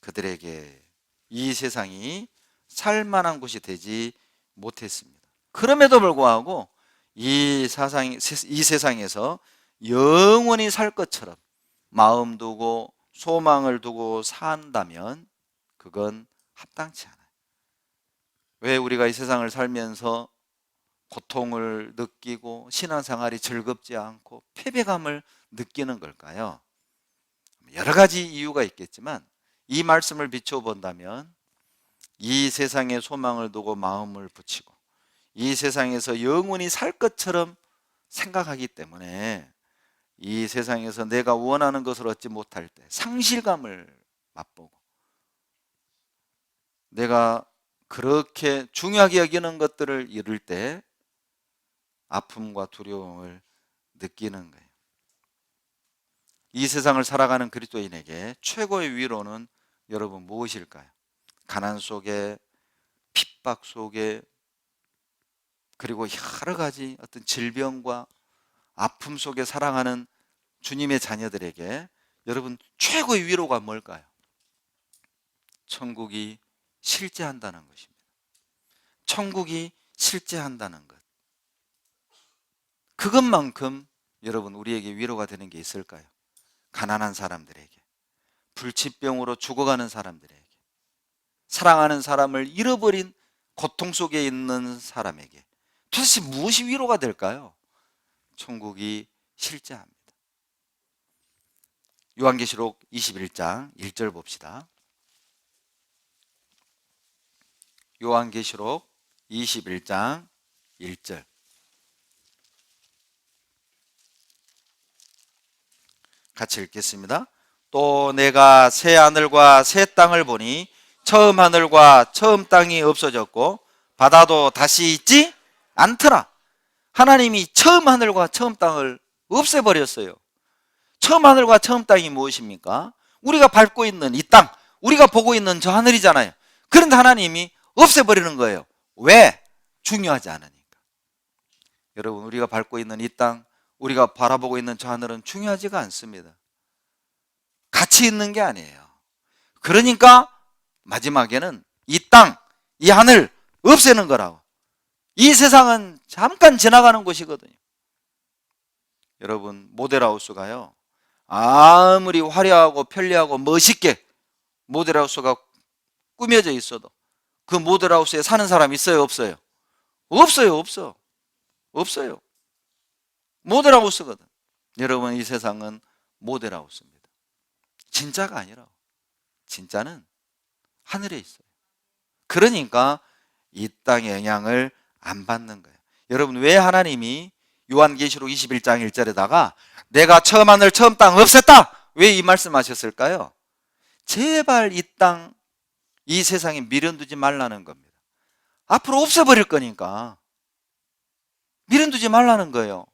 그들에게 이 세상이 살만한 곳이 되지 못했습니다. 그럼에도 불구하고 이 세상에서 영원히 살 것처럼 마음 두고 소망을 두고 산다면 그건 합당치 않아요. 왜 우리가 이 세상을 살면서 고통을 느끼고 신앙생활이 즐겁지 않고 패배감을 느끼는 걸까요? 여러 가지 이유가 있겠지만 이 말씀을 비춰본다면 이 세상에 소망을 두고 마음을 붙이고 이 세상에서 영원히 살 것처럼 생각하기 때문에 이 세상에서 내가 원하는 것을 얻지 못할 때 상실감을 맛보고 내가 그렇게 중요하게 여기는 것들을 이룰 때 아픔과 두려움을 느끼는 거예요. 이 세상을 살아가는 그리스도인에게 최고의 위로는 여러분 무엇일까요? 가난 속에, 핍박 속에, 그리고 여러 가지 어떤 질병과 아픔 속에 살아가는 주님의 자녀들에게 여러분 최고의 위로가 뭘까요? 천국이 실제한다는 것입니다. 천국이 실제한다는 것. 그것만큼 여러분 우리에게 위로가 되는 게 있을까요? 가난한 사람들에게, 불치병으로 죽어가는 사람들에게, 사랑하는 사람을 잃어버린 고통 속에 있는 사람에게 도대체 무엇이 위로가 될까요? 천국이 실제합니다. 요한계시록 21장 1절 봅시다. 요한계시록 21장 1절. 같이 읽겠습니다. 또 내가 새 하늘과 새 땅을 보니 처음 하늘과 처음 땅이 없어졌고 바다도 다시 있지 않더라. 하나님이 처음 하늘과 처음 땅을 없애버렸어요. 처음 하늘과 처음 땅이 무엇입니까? 우리가 밟고 있는 이 땅, 우리가 보고 있는 저 하늘이잖아요. 그런데 하나님이 없애버리는 거예요. 왜? 중요하지 않으니까. 여러분, 우리가 밟고 있는 이 땅, 우리가 바라보고 있는 저 하늘은 중요하지가 않습니다. 가치 있는 게 아니에요. 그러니까 마지막에는 이 땅, 이 하늘 없애는 거라고. 이 세상은 잠깐 지나가는 곳이거든요. 여러분, 모델하우스가요, 아무리 화려하고 편리하고 멋있게 모델하우스가 꾸며져 있어도 그 모델하우스에 사는 사람 있어요, 없어요? 없어요. 없어요. 모델하우스거든. 여러분, 이 세상은 모델하우스입니다. 진짜가 아니라 진짜는 하늘에 있어요. 그러니까 이 땅의 영향을 안 받는 거예요. 여러분, 왜 하나님이 요한계시록 21장 1절에다가 내가 처음 하늘 처음 땅 없앴다, 왜 이 말씀하셨을까요? 제발 이 땅, 이 세상에 미련두지 말라는 겁니다. 앞으로 없애버릴 거니까 미련두지 말라는 거예요.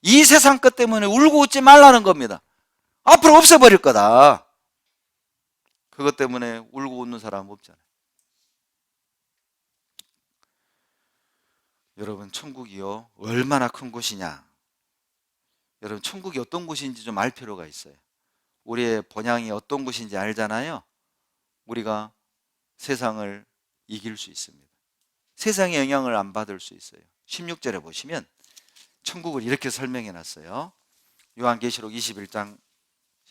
이 세상 것 때문에 울고 웃지 말라는 겁니다. 앞으로 없애버릴 거다. 그것 때문에 울고 웃는 사람 없잖아요. 여러분, 천국이요 얼마나 큰 곳이냐. 여러분, 천국이 어떤 곳인지 좀 알 필요가 있어요. 우리의 본향이 어떤 곳인지 알잖아요. 우리가 세상을 이길 수 있습니다. 세상의 영향을 안 받을 수 있어요. 16절에 보시면 천국을 이렇게 설명해 놨어요. 요한계시록 21장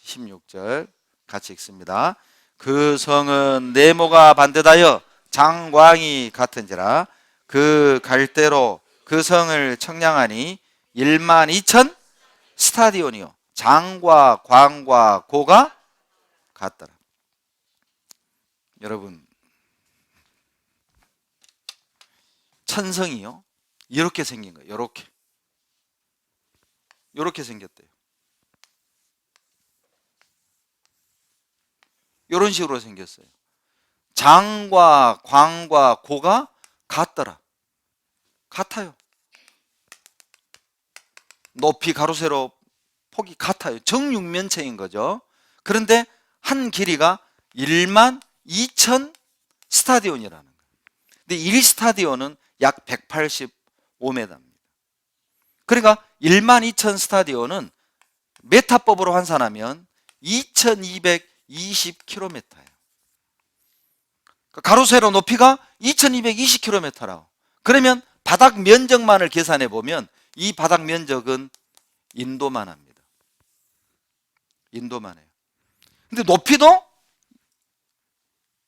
16절 같이 읽습니다. 그 성은 네모가 반듯하여 장광이 같은지라 그 갈대로 그 성을 청량하니 12,000 스타디온이요 장과 광과 고가 같더라. 여러분, 천성이요 이렇게 생긴 거예요. 이렇게 생겼대요. 이런 식으로 생겼어요. 장과 광과 고가 같더라. 같아요. 높이 가로세로 폭이 같아요. 정육면체인 거죠. 그런데 한 길이가 12,000 스타디온이라는 거예요. 근데 1스타디온은 약 185m입니다. 그러니까 12,000 스타디온은 메타법으로 환산하면 2220km예요. 가로세로 높이가 2220km라고. 그러면 바닥 면적만을 계산해 보면 이 바닥 면적은 인도만 합니다. 인도만 해요. 근데 높이도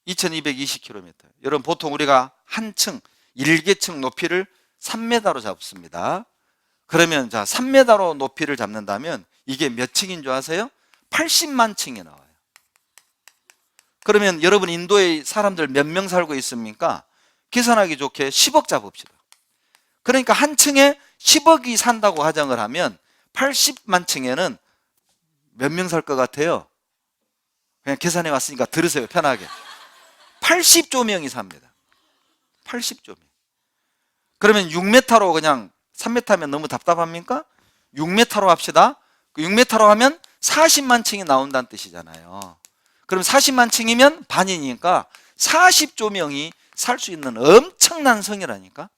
2220km. 여러분, 보통 우리가 한 층, 1개층 높이를 3m로 잡습니다. 그러면 자, 3m로 높이를 잡는다면 이게 몇 층인 줄 아세요? 80만 층이 나와요. 그러면 여러분, 인도에 사람들 몇 명 살고 있습니까? 계산하기 좋게 10억 잡읍시다. 그러니까 한 층에 10억이 산다고 가정을 하면 80만 층에는 몇 명 살 것 같아요? 그냥 계산해 왔으니까 들으세요, 편하게. 80조 명이 삽니다. 80조 명. 그러면 6m로 그냥 3m면 너무 답답합니까? 6m로 합시다. 6m로 하면 40만 층이 나온다는 뜻이잖아요. 그럼 40만 층이면 반이니까 40조명이 살 수 있는 엄청난 성이라니까.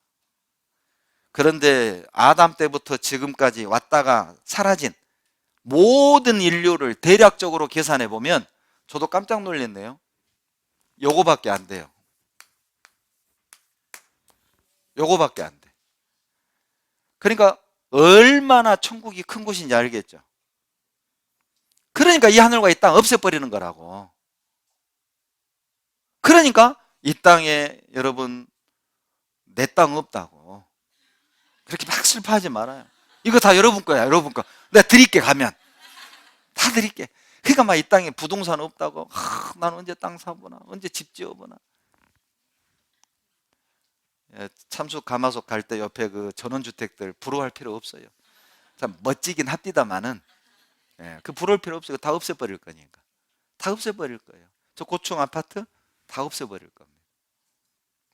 그런데 아담 때부터 지금까지 왔다가 사라진 모든 인류를 대략적으로 계산해 보면 저도 깜짝 놀랐네요. 요거밖에 안 돼요. 요거밖에 안 돼. 그러니까 얼마나 천국이 큰 곳인지 알겠죠. 그러니까 이 하늘과 이 땅 없애버리는 거라고. 그러니까 이 땅에 여러분 내 땅 없다고 그렇게 막 슬퍼하지 말아요. 이거 다 여러분 거야. 여러분 거. 내가 드릴게. 가면 다 드릴게. 그러니까 막 이 땅에 부동산 없다고, 난 언제 땅 사보나, 언제 집 지어보나. 참수 가마솥 갈 때 옆에 그 전원주택들 부러워할 필요 없어요. 참 멋지긴 합디다마는 그 부러울 필요 없어요. 다 없애버릴 거니까. 다 없애버릴 거예요. 저 고층 아파트 다 없애버릴 겁니다.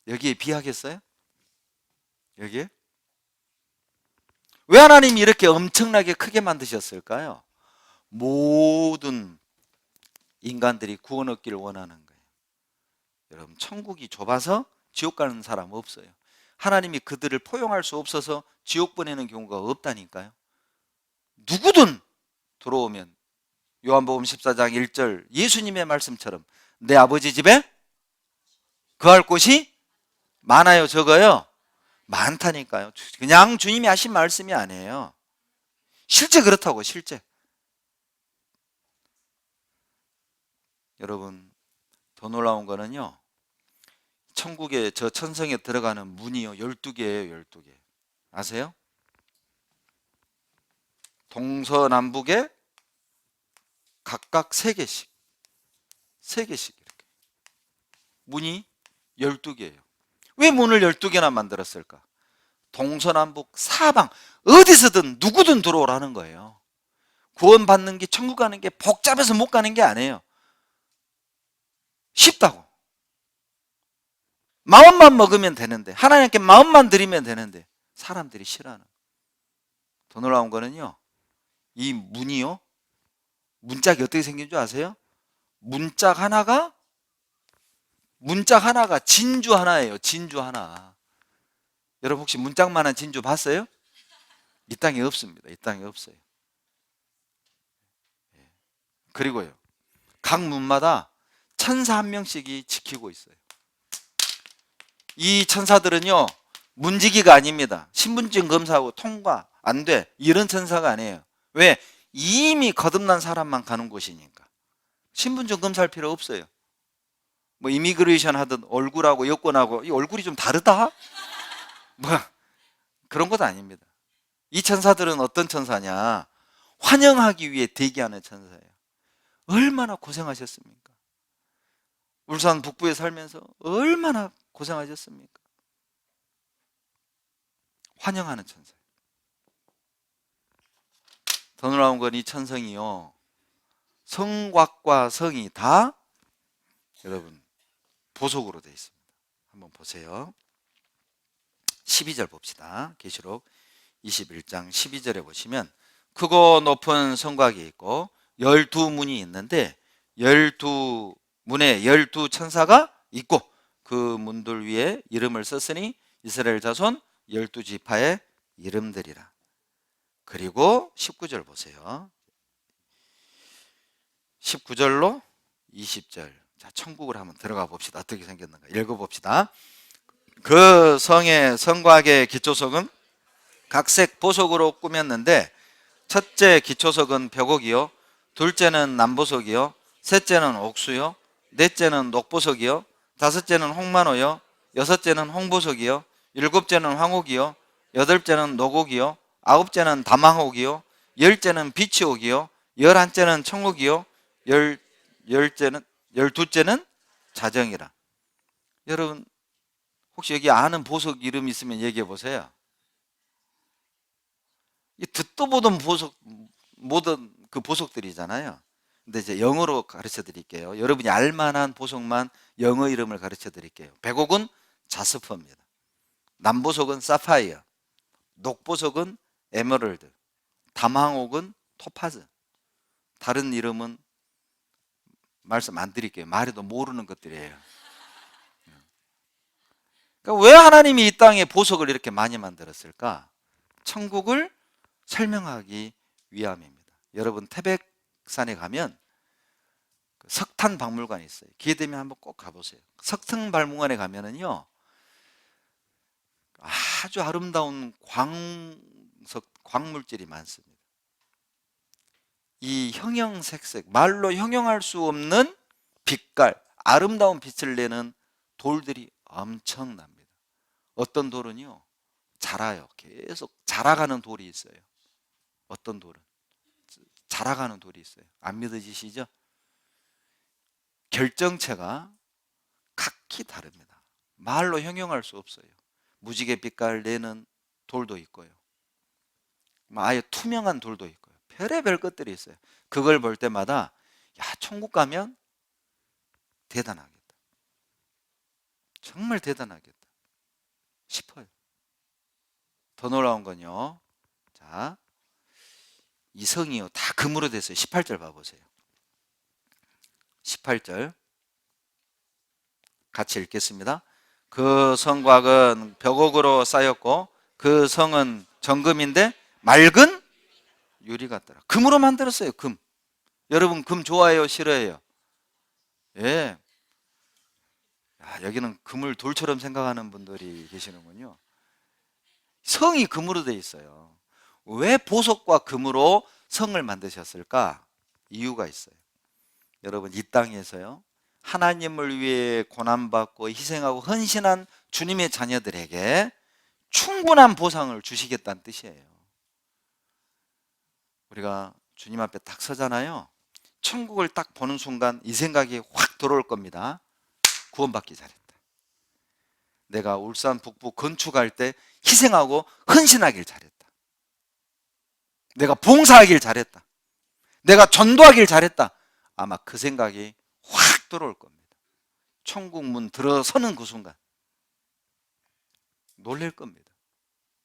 여기에 비하겠어요? 여기에? 왜 하나님이 이렇게 엄청나게 크게 만드셨을까요? 모든 인간들이 구원 얻기를 원하는 거예요. 여러분, 천국이 좁아서 지옥 가는 사람 없어요. 하나님이 그들을 포용할 수 없어서 지옥 보내는 경우가 없다니까요. 누구든 들어오면 요한복음 14장 1절 예수님의 말씀처럼 내 아버지 집에 거할 곳이 많아요, 적어요? 많다니까요. 그냥 주님이 하신 말씀이 아니에요. 실제 그렇다고, 실제. 여러분, 더 놀라운 거는요, 천국에 저 천성에 들어가는 문이요 12개예요. 12개. 아세요? 동서남북에 각각 3개씩 3개씩 이렇게 문이 12개예요. 왜 문을 12개나 만들었을까? 동서남북 사방 어디서든 누구든 들어오라는 거예요. 구원받는 게, 천국 가는 게 복잡해서 못 가는 게 아니에요. 쉽다고. 마음만 먹으면 되는데, 하나님께 마음만 드리면 되는데 사람들이 싫어하는. 더 놀라운 거는요, 이 문이요, 문짝이 어떻게 생긴 줄 아세요? 문짝 하나가 진주 하나예요. 진주 하나. 여러분 혹시 문짝만한 진주 봤어요? 이 땅에 없습니다. 이 땅에 없어요. 그리고요, 각 문마다 천사 한 명씩이 지키고 있어요. 이 천사들은요, 문지기가 아닙니다. 신분증 검사하고 통과 안 돼, 이런 천사가 아니에요. 왜? 이미 거듭난 사람만 가는 곳이니까. 신분증 검사할 필요 없어요. 뭐 이미그레이션 하든 얼굴하고 여권하고 이 얼굴이 좀 다르다? 뭐 그런 것도 아닙니다. 이 천사들은 어떤 천사냐? 환영하기 위해 대기하는 천사예요. 얼마나 고생하셨습니까? 울산 북부에 살면서 얼마나 고생하셨습니까? 환영하는 천사예요. 더 놀라운 건 이 천성이요, 성곽과 성이 다 여러분 보석으로 되어 있습니다. 한번 보세요. 12절 봅시다. 계시록 21장 12절에 보시면 크고 높은 성곽이 있고 12문이 있는데 12문에 12천사가 있고 그 문들 위에 이름을 썼으니 이스라엘 자손 12지파의 이름들이라. 그리고 19절 보세요. 19절로 20절. 자, 천국을 한번 들어가 봅시다. 어떻게 생겼는가 읽어봅시다. 그 성의 성곽의 기초석은 각색 보석으로 꾸몄는데 첫째 기초석은 벽옥이요, 둘째는 남보석이요, 셋째는 옥수요, 넷째는 녹보석이요, 다섯째는 홍만호요, 여섯째는 홍보석이요, 일곱째는 황옥이요, 여덟째는 녹옥이요, 아홉째는 담황옥이요, 열째는 비치옥이요, 열한째는 청옥이요, 열두째는 자정이라. 여러분 혹시 여기 아는 보석 이름 있으면 얘기해 보세요. 이 듣도 보던 보석, 모든 그 보석들이잖아요. 근데 이제 영어로 가르쳐 드릴게요. 여러분이 알만한 보석만 영어 이름을 가르쳐 드릴게요. 백옥은 자스퍼입니다. 남보석은 사파이어, 녹보석은 에메랄드, 담황옥은 토파즈, 다른 이름은 말씀 안 드릴게요. 말해도 모르는 것들이에요. 그러니까 왜 하나님이 이 땅에 보석을 이렇게 많이 만들었을까? 천국을 설명하기 위함입니다. 여러분 태백산에 가면 석탄 박물관이 있어요. 기회 되면 한번 꼭 가보세요. 석탄 박물관에 가면은요, 아주 아름다운 광물질이 많습니다. 이 형형색색, 말로 형용할 수 없는 빛깔, 아름다운 빛을 내는 돌들이 엄청납니다. 어떤 돌은요, 자라요. 계속 자라가는 돌이 있어요. 어떤 돌은 자라가는 돌이 있어요. 안 믿어지시죠? 결정체가 각기 다릅니다. 말로 형용할 수 없어요. 무지개 빛깔 내는 돌도 있고요, 아예 투명한 돌도 있고요. 별의별 것들이 있어요. 그걸 볼 때마다 야, 천국 가면 대단하겠다, 정말 대단하겠다 싶어요. 더 놀라운 건요, 자, 이 성이요 다 금으로 됐어요. 18절 봐보세요. 18절 같이 읽겠습니다. 그 성곽은 벽옥으로 쌓였고 그 성은 정금인데 맑은 유리 같더라. 금으로 만들었어요. 금. 여러분 금 좋아해요, 싫어해요? 예. 야, 여기는 금을 돌처럼 생각하는 분들이 계시는군요. 성이 금으로 돼 있어요. 왜 보석과 금으로 성을 만드셨을까? 이유가 있어요. 여러분 이 땅에서요, 하나님을 위해 고난받고 희생하고 헌신한 주님의 자녀들에게 충분한 보상을 주시겠다는 뜻이에요. 우리가 주님 앞에 딱 서잖아요. 천국을 딱 보는 순간 이 생각이 확 들어올 겁니다. 구원받기 잘했다. 내가 울산 북부 건축할 때 희생하고 헌신하길 잘했다. 내가 봉사하길 잘했다. 내가 전도하길 잘했다. 아마 그 생각이 확 들어올 겁니다. 천국 문 들어서는 그 순간 놀랄 겁니다.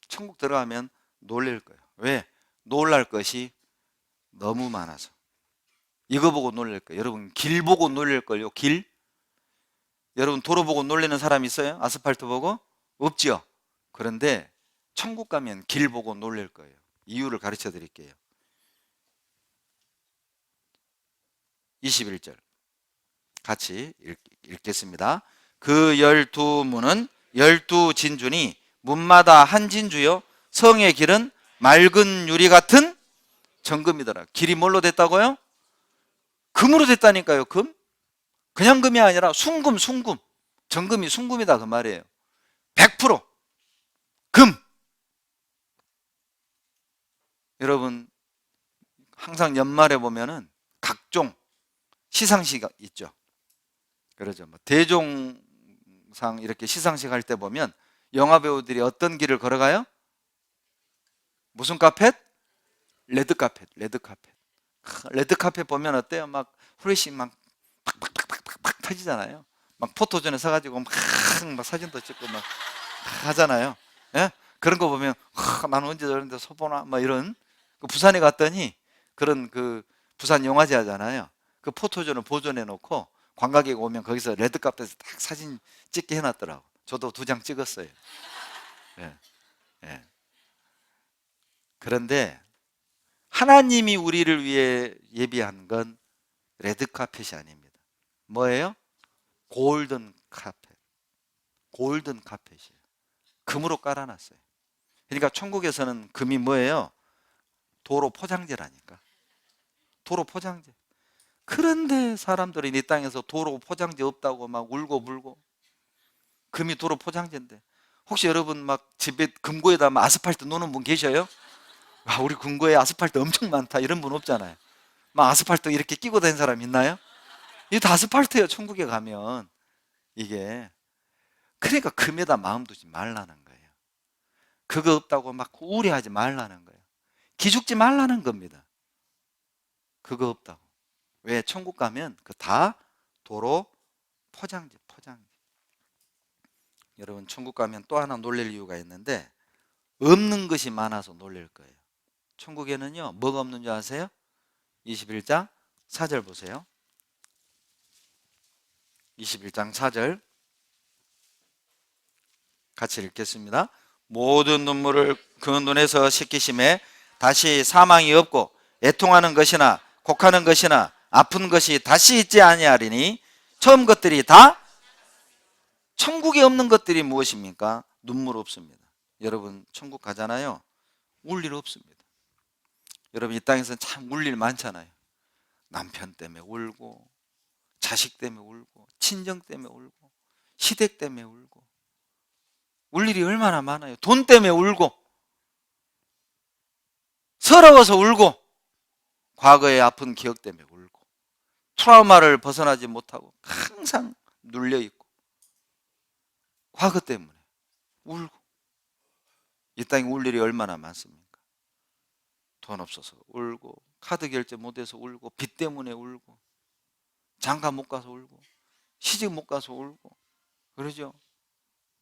천국 들어가면 놀랄 거예요. 왜? 놀랄 것이 너무 많아서. 이거 보고 놀랄 거예요. 여러분 길 보고 놀랄걸요. 길. 여러분 도로 보고 놀라는 사람 있어요? 아스팔트 보고? 없지요. 그런데 천국 가면 길 보고 놀랄 거예요. 이유를 가르쳐 드릴게요. 21절 같이 읽겠습니다. 그 12문은 12진주니 문마다 한 진주요 성의 길은 맑은 유리 같은 정금이더라. 길이 뭘로 됐다고요? 금으로 됐다니까요. 금. 그냥 금이 아니라 순금. 정금이 순금이다 그 말이에요. 100% 금. 여러분 항상 연말에 보면은 각종 시상식 있죠. 그러죠. 뭐 대종상 이렇게 시상식 할 때 보면 영화 배우들이 어떤 길을 걸어가요? 무슨 카펫? 레드카펫. 레드카펫 보면 어때요? 막 후레쉬 막 팍팍팍팍팍 터지잖아요. 막 포토존에 서가지고 막 사진도 찍고 막 하잖아요. 예? 그런 거 보면 나는 언제 저런 데서 보나 막 이런. 그 부산에 갔더니 그런 그 부산 영화제 하잖아요. 그 포토존을 보존해 놓고 관광객 오면 거기서 레드카펫에서 딱 사진 찍게 해놨더라고. 저도 2장 찍었어요. 예, 예. 그런데 하나님이 우리를 위해 예비한 건 레드카펫이 아닙니다. 뭐예요? 골든 카펫. 골든 카펫이에요. 금으로 깔아놨어요. 그러니까 천국에서는 금이 뭐예요? 도로 포장재라니까. 도로 포장재. 그런데 사람들이 이 땅에서 도로 포장재 없다고 막 울고 불고. 금이 도로 포장재인데. 혹시 여러분 막 집에 금고에다 막 아스팔트 놓는 분 계셔요? 와, 우리 금고에 아스팔트 엄청 많다 이런 분 없잖아요. 막 아스팔트 이렇게 끼고 다니는 사람 있나요? 이게 다 아스팔트예요. 천국에 가면. 이게 그러니까 금에다 마음 두지 말라는 거예요. 그거 없다고 막 우려하지 말라는 거예요. 기죽지 말라는 겁니다. 그거 없다고. 왜? 천국 가면 그 다 도로 포장재. 여러분 천국 가면 또 하나 놀랄 이유가 있는데 없는 것이 많아서 놀랄 거예요. 천국에는요 뭐가 없는 줄 아세요? 21장 4절 보세요. 21장 4절 같이 읽겠습니다. 모든 눈물을 그 눈에서 씻기심에 다시 사망이 없고 애통하는 것이나 곡하는 것이나 아픈 것이 다시 있지 아니하리니 처음 것들이 다 천국에 없는 것들이 무엇입니까? 눈물 없습니다. 여러분 천국 가잖아요. 울 일 없습니다. 여러분 이 땅에서는 참 울 일 많잖아요. 남편 때문에 울고 자식 때문에 울고 친정 때문에 울고 시댁 때문에 울고 울 일이 얼마나 많아요. 돈 때문에 울고 서러워서 울고 과거의 아픈 기억 때문에 울고 트라우마를 벗어나지 못하고 항상 눌려있고 과거 때문에 울고 이 땅에 울 일이 얼마나 많습니까? 돈 없어서 울고 카드 결제 못해서 울고 빚 때문에 울고 장가 못 가서 울고 시집 못 가서 울고 그러죠.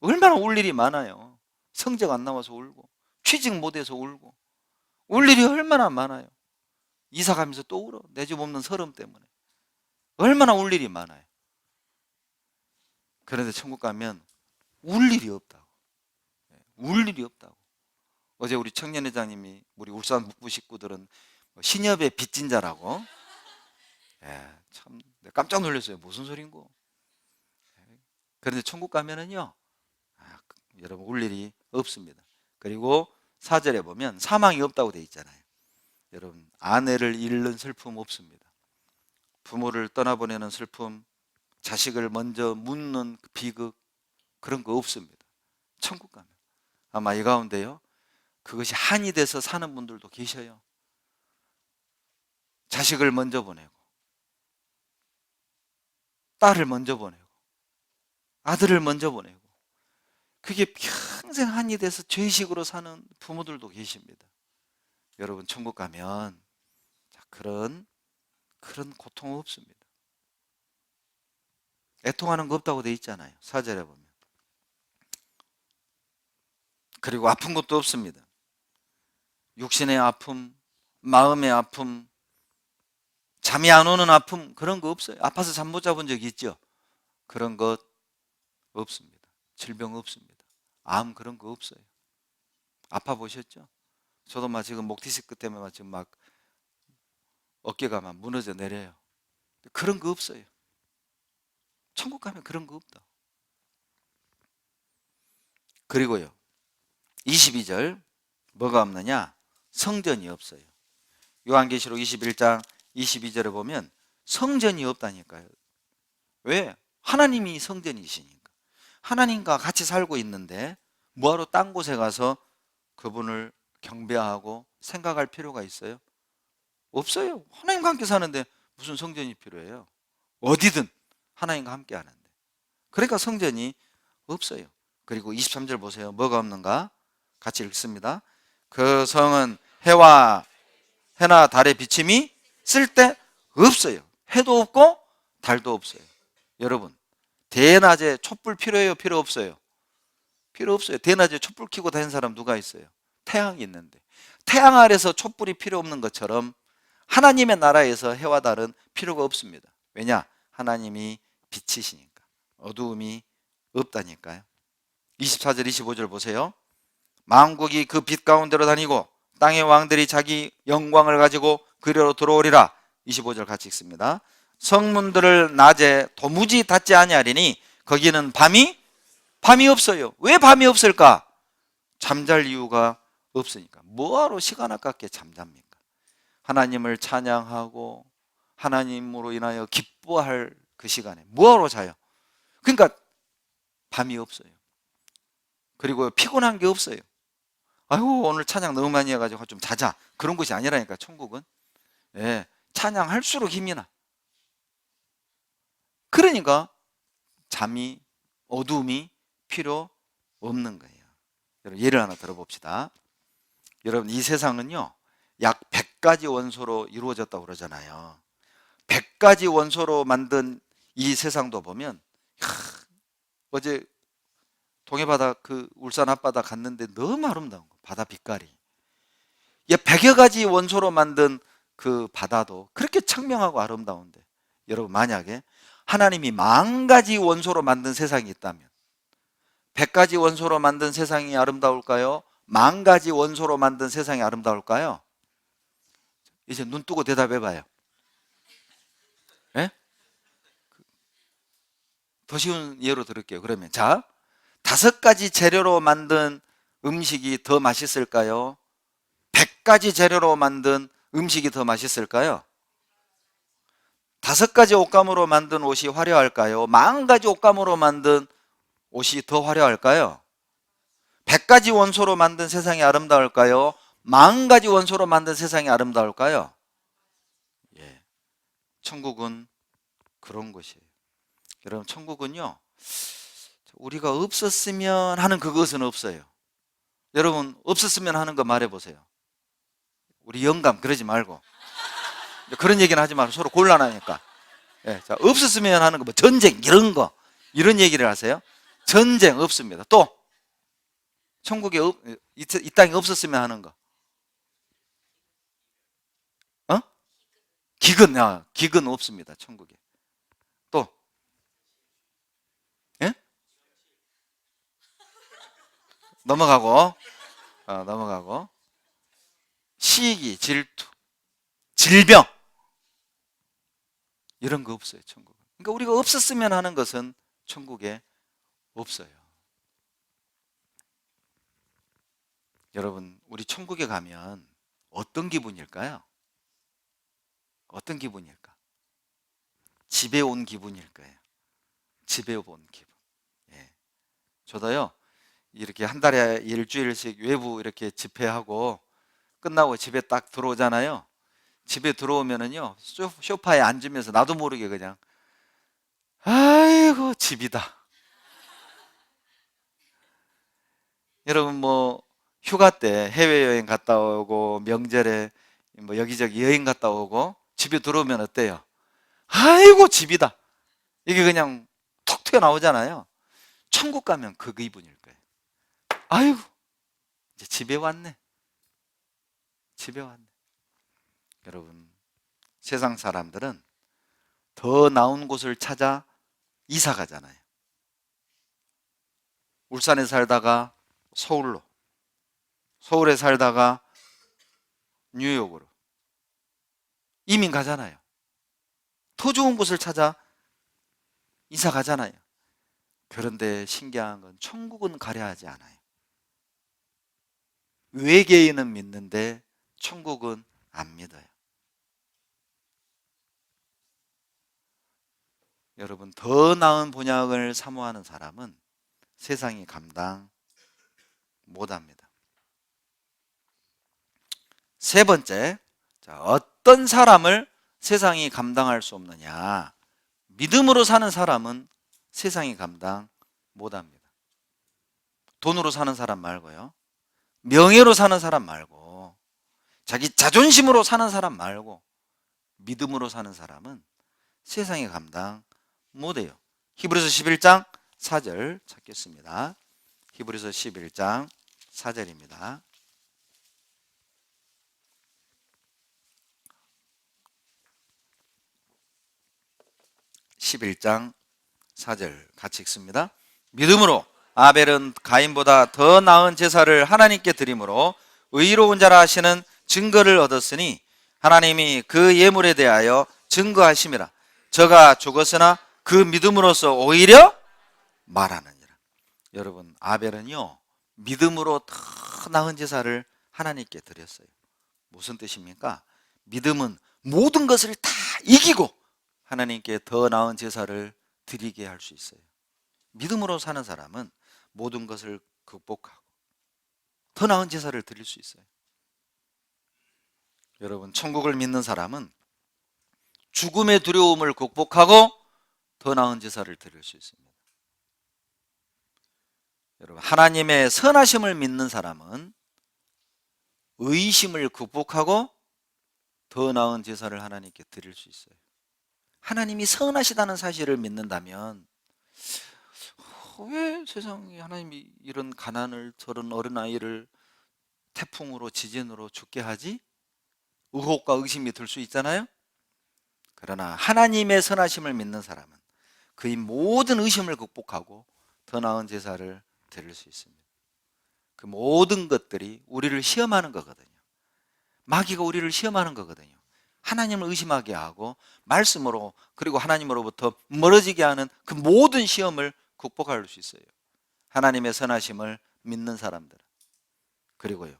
얼마나 울 일이 많아요. 성적 안 나와서 울고 취직 못해서 울고 울 일이 얼마나 많아요. 이사 가면서 또 울어. 내 집 없는 서름 때문에 얼마나 울 일이 많아요. 그런데 천국 가면 울 일이 없다고. 울 일이 없다고. 어제 우리 청년회장님이 우리 울산 북부 식구들은 신협의 빚진 자라고. 참 깜짝 놀랐어요. 무슨 소린고. 그런데 천국 가면은요, 여러분 울 일이 없습니다. 그리고 4절에 보면 사망이 없다고 돼 있잖아요. 여러분 아내를 잃는 슬픔 없습니다. 부모를 떠나보내는 슬픔, 자식을 먼저 묻는 비극 그런 거 없습니다. 천국 가면 아마 이 가운데요 그것이 한이 돼서 사는 분들도 계셔요. 자식을 먼저 보내고 딸을 먼저 보내고 아들을 먼저 보내고 그게 평생 한이 돼서 죄식으로 사는 부모들도 계십니다. 여러분 천국 가면 그런 고통 없습니다. 애통하는 거 없다고 돼 있잖아요. 4절에 보면. 그리고 아픈 것도 없습니다. 육신의 아픔, 마음의 아픔, 잠이 안 오는 아픔 그런 거 없어요. 아파서 잠 못 자본 적 있죠? 그런 것 없습니다. 질병 없습니다. 암 그런 거 없어요. 아파 보셨죠? 저도 막 지금 목 디스크 때문에 지금 막 어깨가 막 무너져 내려요. 그런 거 없어요. 천국 가면 그런 거 없다. 그리고요 22절 뭐가 없느냐? 성전이 없어요. 요한계시록 21장 22절에 보면 성전이 없다니까요. 왜? 하나님이 성전이시니까. 하나님과 같이 살고 있는데 뭐하러 딴 곳에 가서 그분을 경배하고 생각할 필요가 있어요? 없어요. 하나님과 함께 사는데 무슨 성전이 필요해요? 어디든 하나님과 함께 하는데. 그러니까 성전이 없어요. 그리고 23절 보세요. 뭐가 없는가? 같이 읽습니다. 그 성은 해나 달의 비침이 쓸데 없어요. 해도 없고 달도 없어요. 여러분 대낮에 촛불 필요해요? 필요 없어요? 필요 없어요. 대낮에 촛불 켜고 다니는 사람 누가 있어요? 태양이 있는데. 태양 아래서 촛불이 필요 없는 것처럼 하나님의 나라에서 해와 달은 필요가 없습니다. 왜냐? 하나님이 빛이시니까. 어두움이 없다니까요. 24절 25절 보세요. 만국이 그 빛 가운데로 다니고 땅의 왕들이 자기 영광을 가지고 그리로 들어오리라. 25절 같이 읽습니다. 성문들을 낮에 도무지 닫지 아니하리니 거기는 밤이 없어요. 왜 밤이 없을까? 잠잘 이유가 없으니까. 뭐하러 시간 아깝게 잠잡니까? 하나님을 찬양하고 하나님으로 인하여 기뻐할 그 시간에 뭐하러 자요? 그러니까 밤이 없어요. 그리고 피곤한 게 없어요. 아이고 오늘 찬양 너무 많이 해가지고 좀 자자 그런 것이 아니라니까. 천국은 찬양할수록 힘이 나. 그러니까 잠이 어두움이 필요 없는 거예요. 여러분 예를 하나 들어봅시다. 여러분 이 세상은요 약 100가지 원소로 이루어졌다고 그러잖아요. 100가지 원소로 만든 이 세상도 보면 어제 동해바다 그 울산 앞바다 갔는데 너무 아름다운 거. 바다 빛깔이. 100여 가지 원소로 만든 그 바다도 그렇게 청명하고 아름다운데, 여러분 만약에 하나님이 10,000가지 원소로 만든 세상이 있다면 100가지 원소로 만든 세상이 아름다울까요? 10,000가지 원소로 만든 세상이 아름다울까요? 이제 눈 뜨고 대답해 봐요. 예? 더 쉬운 예로 들을게요. 그러면 자, 5가지 재료로 만든 음식이 더 맛있을까요? 100가지 재료로 만든 음식이 더 맛있을까요? 5가지 옷감으로 만든 옷이 화려할까요? 10,000가지 옷감으로 만든 옷이 더 화려할까요? 100가지 원소로 만든 세상이 아름다울까요? 10,000가지 원소로 만든 세상이 아름다울까요? 예. 천국은 그런 것이에요. 여러분, 천국은요, 우리가 없었으면 하는 그것은 없어요. 여러분, 없었으면 하는 거 말해보세요. 우리 영감 그러지 말고, 그런 얘기는 하지 말고, 서로 곤란하니까. 예, 자, 없었으면 하는 거, 뭐 전쟁 이런 거, 이런 얘기를 하세요. 전쟁 없습니다. 또 천국에 이 땅에 없었으면 하는 거, 어? 기근 없습니다. 천국에. 또, 예? 넘어가고, 시기, 질투, 질병, 이런 거 없어요. 천국은. 그러니까 우리가 없었으면 하는 것은 천국에 없어요. 여러분, 우리 천국에 가면 어떤 기분일까요? 어떤 기분일까? 집에 온 기분일 거예요. 집에 온 기분. 예. 저도요, 이렇게 한 달에 일주일씩 외부 이렇게 집회하고 끝나고 집에 딱 들어오잖아요. 집에 들어오면은요, 소파에 앉으면서 나도 모르게 그냥, 아이고, 집이다. 여러분, 뭐, 휴가 때 해외여행 갔다 오고, 명절에 뭐 여기저기 여행 갔다 오고, 집에 들어오면 어때요? 아이고, 집이다. 이게 그냥 톡 튀어나오잖아요. 천국 가면 그 기분일 거예요. 아이고, 이제 집에 왔네. 집에 왔네. 여러분, 세상 사람들은 더 나은 곳을 찾아 이사 가잖아요. 울산에 살다가 서울로, 서울에 살다가 뉴욕으로 이민 가잖아요. 더 좋은 곳을 찾아 이사 가잖아요. 그런데 신기한 건 천국은 가려 하지 않아요. 외계인은 믿는데 천국은 안 믿어요. 여러분, 더 나은 본향을 사모하는 사람은 세상이 감당 못합니다. 세 번째, 자, 어떤 사람을 세상이 감당할 수 없느냐? 믿음으로 사는 사람은 세상이 감당 못합니다. 돈으로 사는 사람 말고요. 명예로 사는 사람 말고, 자기 자존심으로 사는 사람 말고, 믿음으로 사는 사람은 세상이 감당 못해요. 히브리서 11장 4절 찾겠습니다. 히브리서 11장 4절입니다. 11장 4절 같이 읽습니다. 믿음으로 아벨은 가인보다 더 나은 제사를 하나님께 드림으로 의로운 자라 하시는 증거를 얻었으니 하나님이 그 예물에 대하여 증거하심이라. 저가 죽었으나 그 믿음으로써 오히려 말하느니라. 여러분, 아벨은요, 믿음으로 더 나은 제사를 하나님께 드렸어요. 무슨 뜻입니까? 믿음은 모든 것을 다 이기고 하나님께 더 나은 제사를 드리게 할 수 있어요. 믿음으로 사는 사람은 모든 것을 극복하고 더 나은 제사를 드릴 수 있어요. 여러분, 천국을 믿는 사람은 죽음의 두려움을 극복하고 더 나은 제사를 드릴 수 있습니다. 여러분, 하나님의 선하심을 믿는 사람은 의심을 극복하고 더 나은 제사를 하나님께 드릴 수 있어요. 하나님이 선하시다는 사실을 믿는다면 왜 세상에 하나님이 이런 가난을, 저런 어린아이를 태풍으로 지진으로 죽게 하지? 의혹과 의심이 들 수 있잖아요. 그러나 하나님의 선하심을 믿는 사람은 그의 모든 의심을 극복하고 더 나은 제사를 드릴 수 있습니다. 그 모든 것들이 우리를 시험하는 거거든요. 마귀가 우리를 시험하는 거거든요. 하나님을 의심하게 하고 말씀으로, 그리고 하나님으로부터 멀어지게 하는 그 모든 시험을 극복할 수 있어요. 하나님의 선하심을 믿는 사람들, 그리고요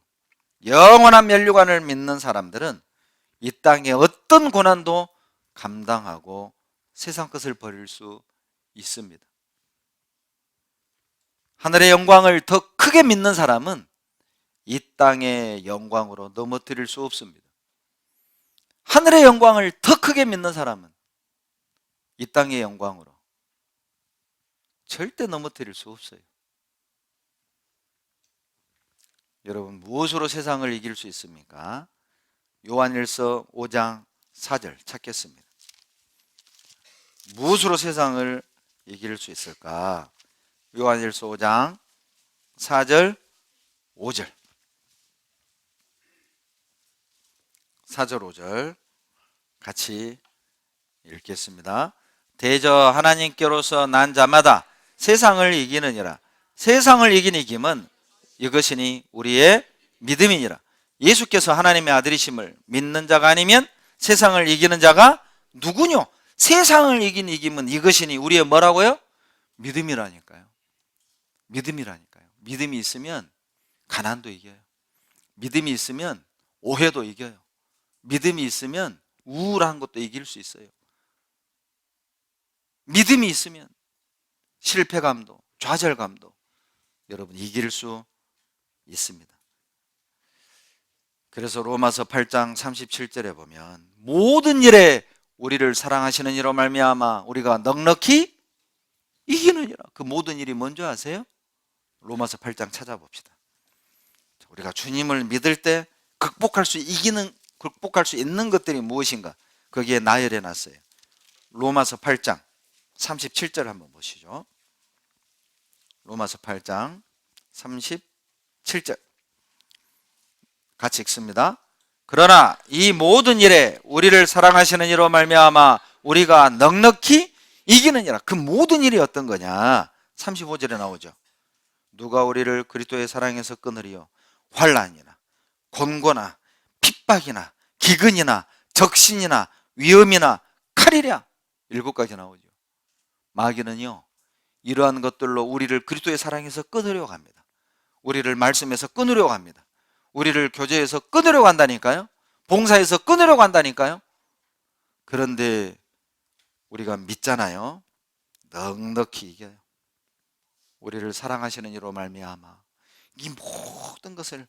영원한 면류관을 믿는 사람들은 이 땅의 어떤 고난도 감당하고 세상 것을 버릴 수 있습니다. 하늘의 영광을 더 크게 믿는 사람은 이 땅의 영광으로 넘어뜨릴 수 없습니다. 하늘의 영광을 더 크게 믿는 사람은 이 땅의 영광으로 절대 넘어뜨릴 수 없어요. 여러분, 무엇으로 세상을 이길 수 있습니까? 요한일서 5장 4절 찾겠습니다. 무엇으로 세상을 이길 수 있을까? 요한일서 5장 4절 5절 4절 5절 같이 읽겠습니다. 대저 하나님께로서 난 자마다 세상을 이기느니라. 세상을 이긴 이김은 이것이니 우리의 믿음이니라. 예수께서 하나님의 아들이심을 믿는 자가 아니면 세상을 이기는 자가 누구뇨? 세상을 이긴 이김은 이것이니 우리의 뭐라고요? 믿음이라니까요. 믿음이라니까요. 믿음이 있으면 가난도 이겨요. 믿음이 있으면 오해도 이겨요. 믿음이 있으면 우울한 것도 이길 수 있어요. 믿음이 있으면 실패감도, 좌절감도 여러분 이길 수 있습니다. 그래서 로마서 8장 37절에 보면 모든 일에 우리를 사랑하시는 이로 말미암아 우리가 넉넉히 이기느니라. 그 모든 일이 뭔지 아세요? 로마서 8장 찾아봅시다. 우리가 주님을 믿을 때 극복할 수 있는 것들이 무엇인가? 거기에 나열해 놨어요. 로마서 8장 37절 한번 보시죠. 로마서 8장 37절 같이 읽습니다. 그러나 이 모든 일에 우리를 사랑하시는 이로 말미암아 우리가 넉넉히 이기느니라. 그 모든 일이 어떤 거냐? 35절에 나오죠. 누가 우리를 그리스도의 사랑에서 끊으리요? 환난이나 곤고나 핍박이나 기근이나 적신이나 위험이나 칼이랴. 7가지 나오죠. 마귀는요 이러한 것들로 우리를 그리스도의 사랑에서 끊으려고 합니다. 우리를 말씀에서 끊으려고 합니다. 우리를 교제에서 끊으려고 한다니까요. 봉사에서 끊으려고 한다니까요. 그런데 우리가 믿잖아요. 넉넉히 이겨요. 우리를 사랑하시는 이로 말미암아 이 모든 것을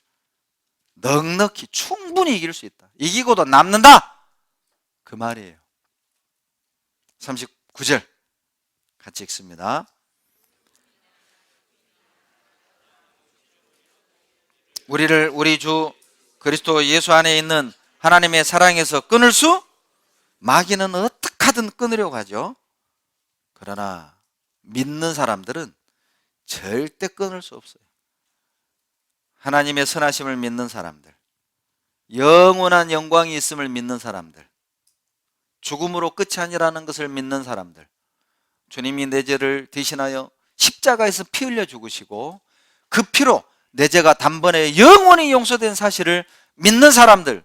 넉넉히 충분히 이길 수 있다. 이기고도 남는다. 그 말이에요. 39절 같이 읽습니다. 우리를 우리 주 그리스도 예수 안에 있는 하나님의 사랑에서 끊을 수? 마귀는 어떻게 하든 끊으려고 하죠. 그러나 믿는 사람들은 절대 끊을 수 없어요. 하나님의 선하심을 믿는 사람들, 영원한 영광이 있음을 믿는 사람들, 죽음으로 끝이 아니라는 것을 믿는 사람들, 주님이 내 죄를 대신하여 십자가에서 피 흘려 죽으시고 그 피로 내 죄가 단번에 영원히 용서된 사실을 믿는 사람들,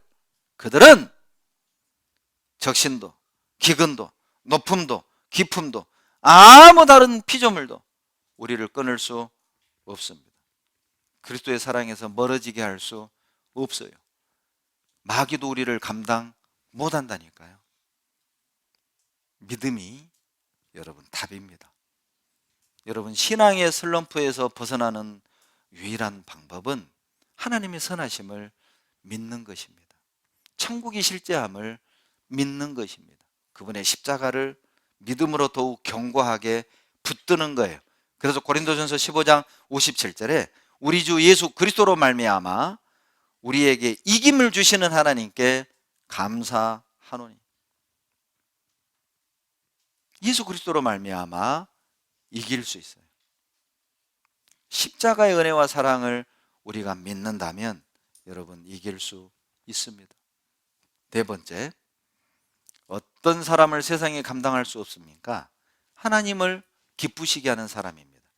그들은 적신도 기근도 높음도 깊음도 아무 다른 피조물도 우리를 끊을 수 없습니다. 그리스도의 사랑에서 멀어지게 할 수 없어요. 마귀도 우리를 감당 못한다니까요. 믿음이 여러분 답입니다. 여러분 신앙의 슬럼프에서 벗어나는 유일한 방법은 하나님의 선하심을 믿는 것입니다. 천국이 실제함을 믿는 것입니다. 그분의 십자가를 믿음으로 더욱 견고하게 붙드는 거예요. 그래서 고린도전서 15장 57절에 우리 주 예수 그리스도로 말미암아 우리에게 이김을 주시는 하나님께 감사하노니. 예수 그리스도로 말미암아 이길 수 있어요. 십자가의 은혜와 사랑을 우리가 믿는다면 여러분 이길 수 있습니다. 네 번째, 어떤 사람을 세상에 감당할 수 없습니까? 하나님을 기쁘시게 하는 사람입니다.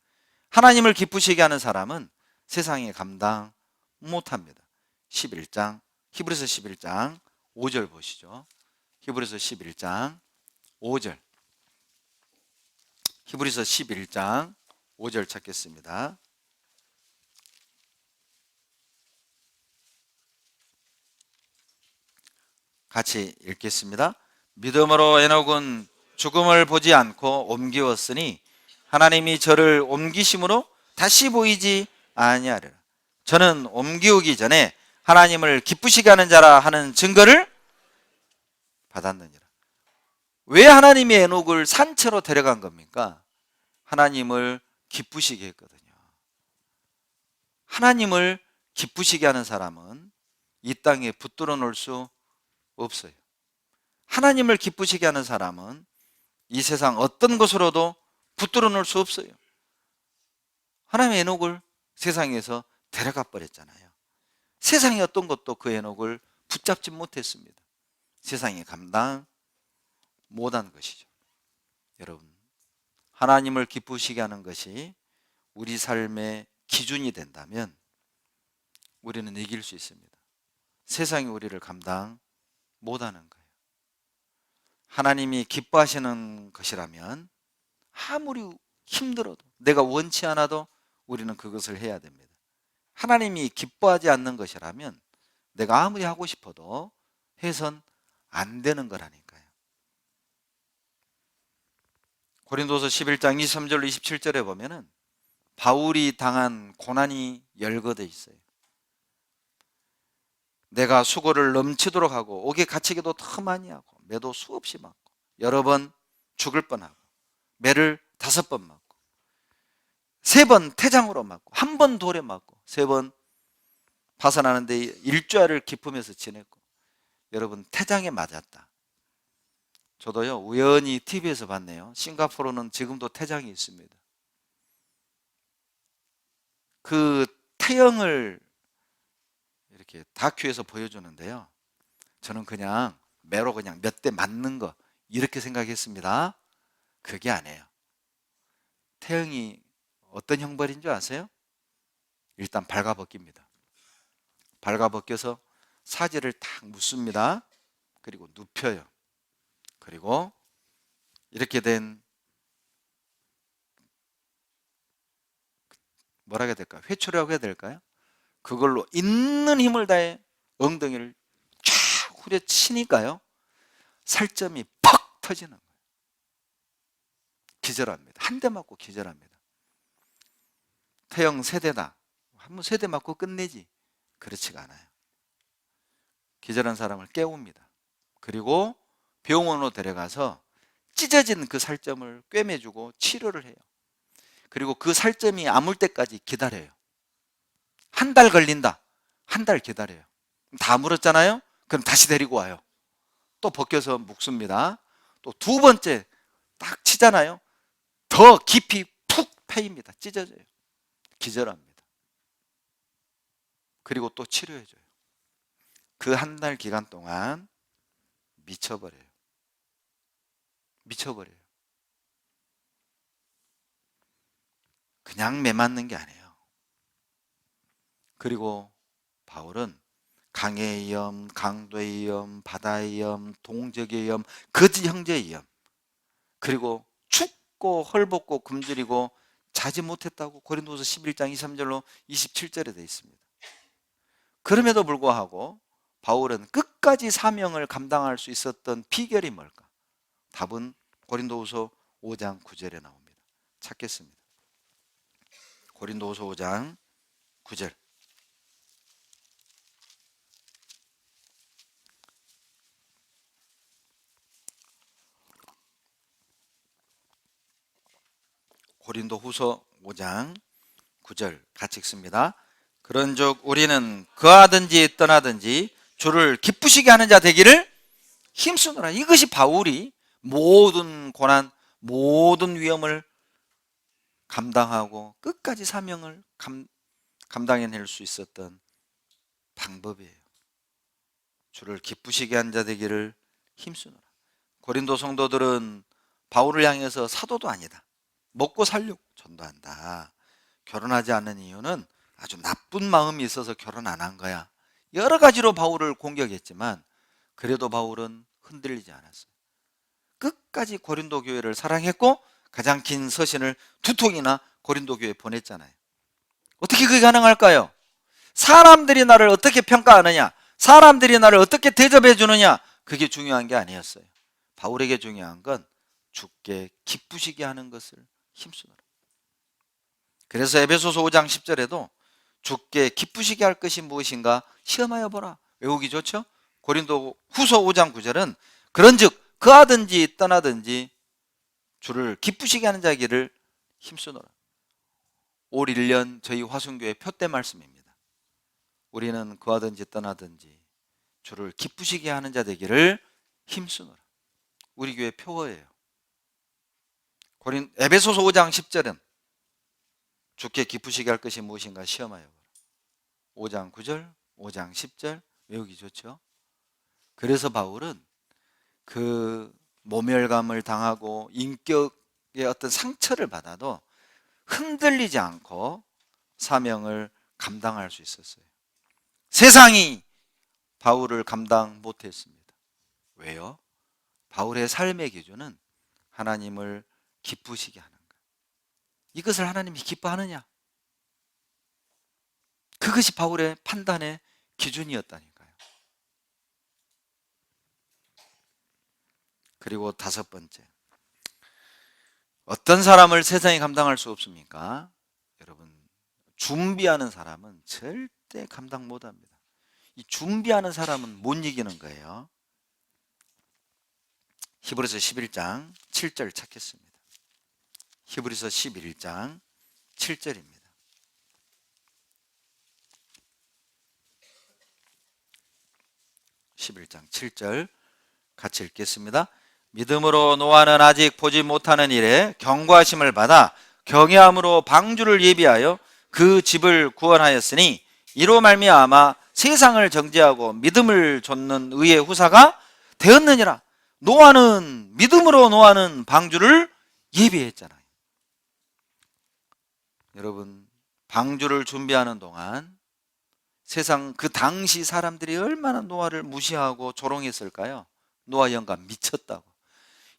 하나님을 기쁘시게 하는 사람은 세상에 감당 못합니다. 11장, 히브리서 11장 5절 보시죠. 히브리서 11장 5절. 히브리서 11장 5절 찾겠습니다. 같이 읽겠습니다. 믿음으로 에녹은 죽음을 보지 않고 옮기었으니 하나님이 저를 옮기심으로 다시 보이지 아니하리라. 저는 옮기우기 전에 하나님을 기쁘시게 하는 자라 하는 증거를 받았느니라. 왜 하나님이 에녹을 산채로 데려간 겁니까? 하나님을 기쁘시게 했거든요. 하나님을 기쁘시게 하는 사람은 이 땅에 붙들어 놓을 수 없어요. 하나님을 기쁘시게 하는 사람은 이 세상 어떤 것으로도 붙들어 놓을 수 없어요. 하나님의 에녹을 세상에서 데려가 버렸잖아요. 세상의 어떤 것도 그 에녹을 붙잡지 못했습니다. 세상에 감당 못한 것이죠. 여러분, 하나님을 기쁘시게 하는 것이 우리 삶의 기준이 된다면 우리는 이길 수 있습니다. 세상이 우리를 감당 못하는 거예요. 하나님이 기뻐하시는 것이라면 아무리 힘들어도, 내가 원치 않아도 우리는 그것을 해야 됩니다. 하나님이 기뻐하지 않는 것이라면 내가 아무리 하고 싶어도 해선 안 되는 거라니까요. 고린도서 11장 23절로 27절에 보면은 바울이 당한 고난이 열거되어 있어요. 내가 수고를 넘치도록 하고 옥에 갇히기도 더 많이 하고 매도 수없이 맞고 여러 번 죽을 뻔하고 매를 5번 맞고 3번 태장으로 맞고 1번 돌에 맞고 3번 파산하는데 일주일을 기쁘면서 지냈고, 여러분 태장에 맞았다. 저도요 우연히 TV에서 봤네요. 싱가포르는 지금도 태장이 있습니다. 그 태형을 이렇게 다큐에서 보여주는데요, 저는 그냥 매로 그냥 몇 대 맞는 거 이렇게 생각했습니다. 그게 아니에요. 태형이 어떤 형벌인 줄 아세요? 일단 발가벗깁니다. 발가벗겨서 사지를 탁 묻습니다. 그리고 눕혀요. 그리고 이렇게 된, 뭐라 해야 될까요? 회초리라고 해야 될까요? 그걸로 있는 힘을 다해 엉덩이를 쫙 후려치니까요, 살점이 퍽 터지는 거예요. 기절합니다. 한 대 맞고 기절합니다. 태형 세대다. 한번 3대 맞고 끝내지. 그렇지가 않아요. 기절한 사람을 깨웁니다. 그리고 병원으로 데려가서 찢어진 그 살점을 꿰매주고 치료를 해요. 그리고 그 살점이 아물 때까지 기다려요. 1달 걸린다. 1달 기다려요. 다 물었잖아요. 그럼 다시 데리고 와요. 또 벗겨서 묶습니다. 또 2번째 딱 치잖아요. 더 깊이 푹 패입니다. 찢어져요. 기절합니다. 그리고 또 치료해줘요. 그 1달 기간 동안 미쳐버려요. 미쳐버려요. 그냥 매 맞는 게 아니에요. 그리고 바울은 강의 위험, 강도의 위험, 바다의 위험, 동족의 위험, 거짓 형제의 위험, 그리고 춥고 헐벗고 굶주리고 자지 못했다고 고린도서 11장 23절로 27절에 되어 있습니다. 그럼에도 불구하고 바울은 끝까지 사명을 감당할 수 있었던 비결이 뭘까? 답은 고린도후서 5장 9절에 나옵니다. 찾겠습니다. 고린도후서 5장 9절. 고린도후서 5장 9절 같이 읽습니다. 그런즉 우리는 거하든지 떠나든지 주를 기쁘시게 하는 자 되기를 힘쓰노라. 이것이 바울이 모든 고난, 모든 위험을 감당하고 끝까지 사명을 감당해낼 수 있었던 방법이에요. 주를 기쁘시게 한 자 되기를 힘쓰노라. 고린도 성도들은 바울을 향해서 사도도 아니다, 먹고 살려고 전도한다, 결혼하지 않는 이유는 아주 나쁜 마음이 있어서 결혼 안 한 거야, 여러 가지로 바울을 공격했지만 그래도 바울은 흔들리지 않았어요. 끝까지 고린도 교회를 사랑했고 가장 긴 서신을 2통이나 고린도 교회에 보냈잖아요. 어떻게 그게 가능할까요? 사람들이 나를 어떻게 평가하느냐, 사람들이 나를 어떻게 대접해 주느냐, 그게 중요한 게 아니었어요. 바울에게 중요한 건 주께 기쁘시게 하는 것을 힘쓰노라. 그래서 에베소서 5장 10절에도 주께 기쁘시게 할 것이 무엇인가 시험하여 보라, 외우기 좋죠? 고린도 후서 5장 9절은 그런즉 그하든지 떠나든지 주를 기쁘시게 하는 자기를 힘쓰노라. 올 1년 저희 화순교회 표대 말씀입니다. 우리는 그하든지 떠나든지 주를 기쁘시게 하는 자 되기를 힘쓰노라. 우리 교회 표어예요. 에베소서 5장 10절은 주께 기쁘시게 할 것이 무엇인가 시험하여 보라. 5장 9절, 5장 10절 외우기 좋죠? 그래서 바울은 그 모멸감을 당하고 인격의 어떤 상처를 받아도 흔들리지 않고 사명을 감당할 수 있었어요. 세상이 바울을 감당 못했습니다. 왜요? 바울의 삶의 기준은 하나님을 기쁘시게 하는 것. 이것을 하나님이 기뻐하느냐? 그것이 바울의 판단의 기준이었다니까요. 그리고 5번째, 어떤 사람을 세상이 감당할 수 없습니까? 여러분, 준비하는 사람은 절대 감당 못합니다. 이 준비하는 사람은 못 이기는 거예요. 히브리서 11장 7절 찾겠습니다. 히브리서 11장 7절입니다. (11장 7절) 같이 읽겠습니다. 믿음으로 노아는 아직 보지 못하는 일에 경고하심을 받아 경외함으로 방주를 예비하여 그 집을 구원하였으니 이로 말미암아 세상을 정죄하고 믿음을 좇는 의의 후사가 되었느니라. 노아는 믿음으로 노아는 방주를 예비했잖아요. 여러분, 방주를 준비하는 동안 세상 그 당시 사람들이 얼마나 노아를 무시하고 조롱했을까요? 노아 영감 미쳤다고,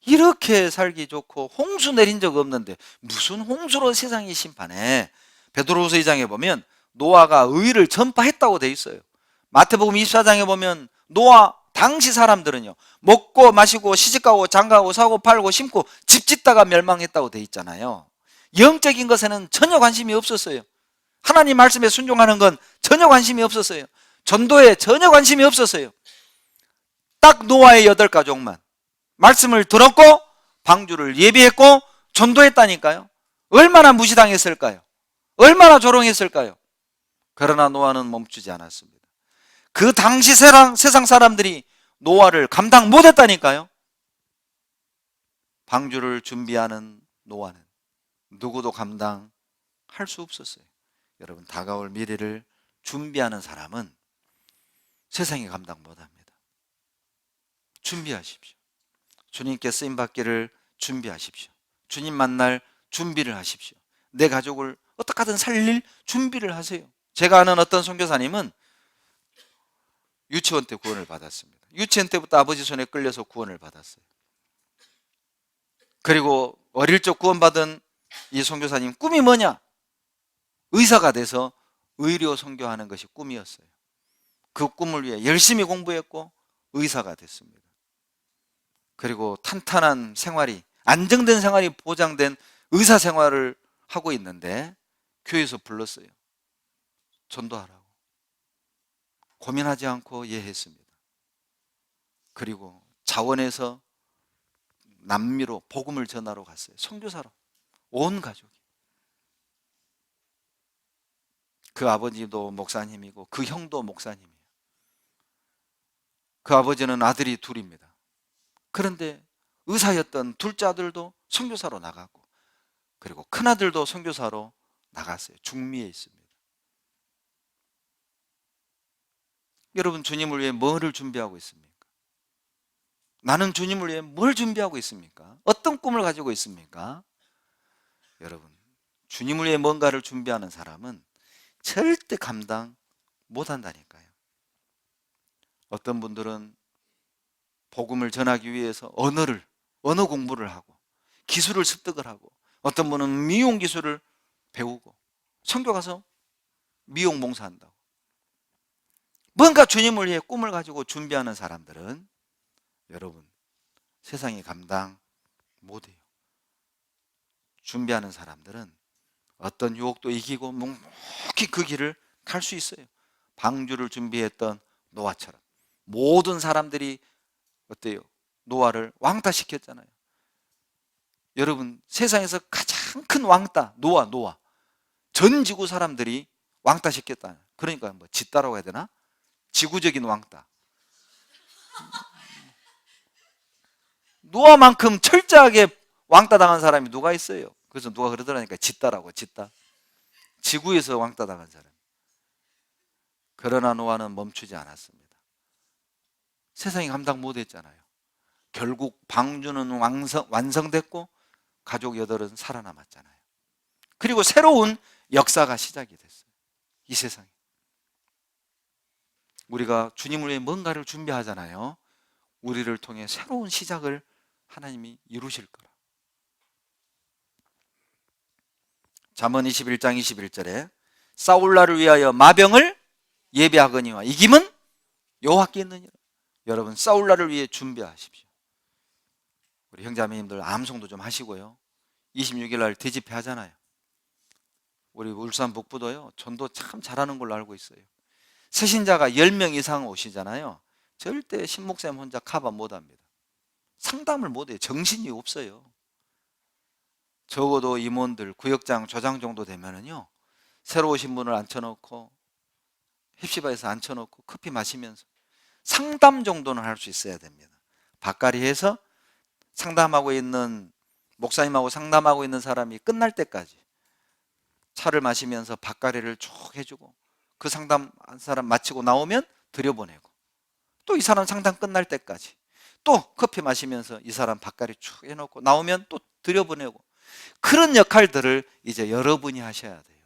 이렇게 살기 좋고 홍수 내린 적 없는데 무슨 홍수로 세상이 심판해. 베드로후서 2장에 보면 노아가 의를 전파했다고 돼 있어요. 마태복음 24장에 보면 노아 당시 사람들은요, 먹고 마시고 시집가고 장가고 사고 팔고 심고 집 짓다가 멸망했다고 돼 있잖아요. 영적인 것에는 전혀 관심이 없었어요. 하나님 말씀에 순종하는 건 전혀 관심이 없었어요. 전도에 전혀 관심이 없었어요. 딱 노아의 8가족만 말씀을 들었고 방주를 예비했고 전도했다니까요. 얼마나 무시당했을까요? 얼마나 조롱했을까요? 그러나 노아는 멈추지 않았습니다. 그 당시 세상 사람들이 노아를 감당 못했다니까요. 방주를 준비하는 노아는 누구도 감당할 수 없었어요. 여러분, 다가올 미래를 준비하는 사람은 세상이 감당 못합니다. 준비하십시오. 주님께 쓰임받기를 준비하십시오. 주님 만날 준비를 하십시오. 내 가족을 어떻게 하든 살릴 준비를 하세요. 제가 아는 어떤 선교사님은 유치원 때 구원을 받았습니다. 유치원 때부터 아버지 손에 끌려서 구원을 받았어요. 그리고 어릴 적 구원받은 이 선교사님 꿈이 뭐냐? 의사가 돼서 의료 선교하는 것이 꿈이었어요. 그 꿈을 위해 열심히 공부했고 의사가 됐습니다. 그리고 탄탄한 생활이, 안정된 생활이 보장된 의사 생활을 하고 있는데 교회에서 불렀어요. 전도하라고. 고민하지 않고 예했습니다. 그리고 자원에서 남미로 복음을 전하러 갔어요. 선교사로. 온 가족이. 그 아버지도 목사님이고 그 형도 목사님이에요. 그 아버지는 아들이 둘입니다. 그런데 의사였던 둘째 아들도 선교사로 나갔고, 그리고 큰아들도 선교사로 나갔어요. 중미에 있습니다. 여러분, 주님을 위해 뭐를 준비하고 있습니까? 나는 주님을 위해 뭘 준비하고 있습니까? 어떤 꿈을 가지고 있습니까? 여러분, 주님을 위해 뭔가를 준비하는 사람은 절대 감당 못한다니까요. 어떤 분들은 복음을 전하기 위해서 언어 공부를 하고 기술을 습득을 하고, 어떤 분은 미용 기술을 배우고 선교 가서 미용 봉사한다고. 뭔가 주님을 위해 꿈을 가지고 준비하는 사람들은 여러분, 세상이 감당 못해요. 준비하는 사람들은 어떤 유혹도 이기고 묵묵히 그 길을 갈 수 있어요. 방주를 준비했던 노아처럼. 모든 사람들이 어때요? 노아를 왕따시켰잖아요. 여러분, 세상에서 가장 큰 왕따 노아. 전 지구 사람들이 왕따시켰다. 그러니까 뭐 짓따라고 해야 되나? 지구적인 왕따. 노아만큼 철저하게 왕따 당한 사람이 누가 있어요? 그래서 누가 그러더라니까, 짓따라고. 짓따. 지구에서 왕따 당한 사람. 그러나 노아는 멈추지 않았습니다. 세상이 감당 못했잖아요. 결국 방주는 완성됐고 가족 8은 살아남았잖아요. 그리고 새로운 역사가 시작이 됐어요. 이 세상에. 우리가 주님을 위해 뭔가를 준비하잖아요. 우리를 통해 새로운 시작을 하나님이 이루실 거라. 잠언 21장 21절에 사울라를 위하여 마병을 예비하거니와 이김은 여호와께 있느니라. 여러분, 사울라를 위해 준비하십시오. 우리 형제자매님들 암송도 좀 하시고요. 26일 날 대집회 하잖아요. 우리 울산 북부도요, 전도 참 잘하는 걸로 알고 있어요. 새신자가 10명 이상 오시잖아요. 절대 신목사님 혼자 커버 못합니다. 상담을 못해요. 정신이 없어요. 적어도 임원들 구역장 조장 정도 되면은요, 새로 오신 분을 앉혀놓고 힙시바에서 앉혀놓고 커피 마시면서 상담 정도는 할 수 있어야 됩니다. 밭갈이해서 상담하고 있는 목사님하고 상담하고 있는 사람이 끝날 때까지 차를 마시면서 밭갈이를 쭉 해주고, 그 상담한 사람 마치고 나오면 들여보내고, 또 이 사람 상담 끝날 때까지 또 커피 마시면서 이 사람 밭갈이 쭉 해놓고 나오면 또 들여보내고, 그런 역할들을 이제 여러분이 하셔야 돼요.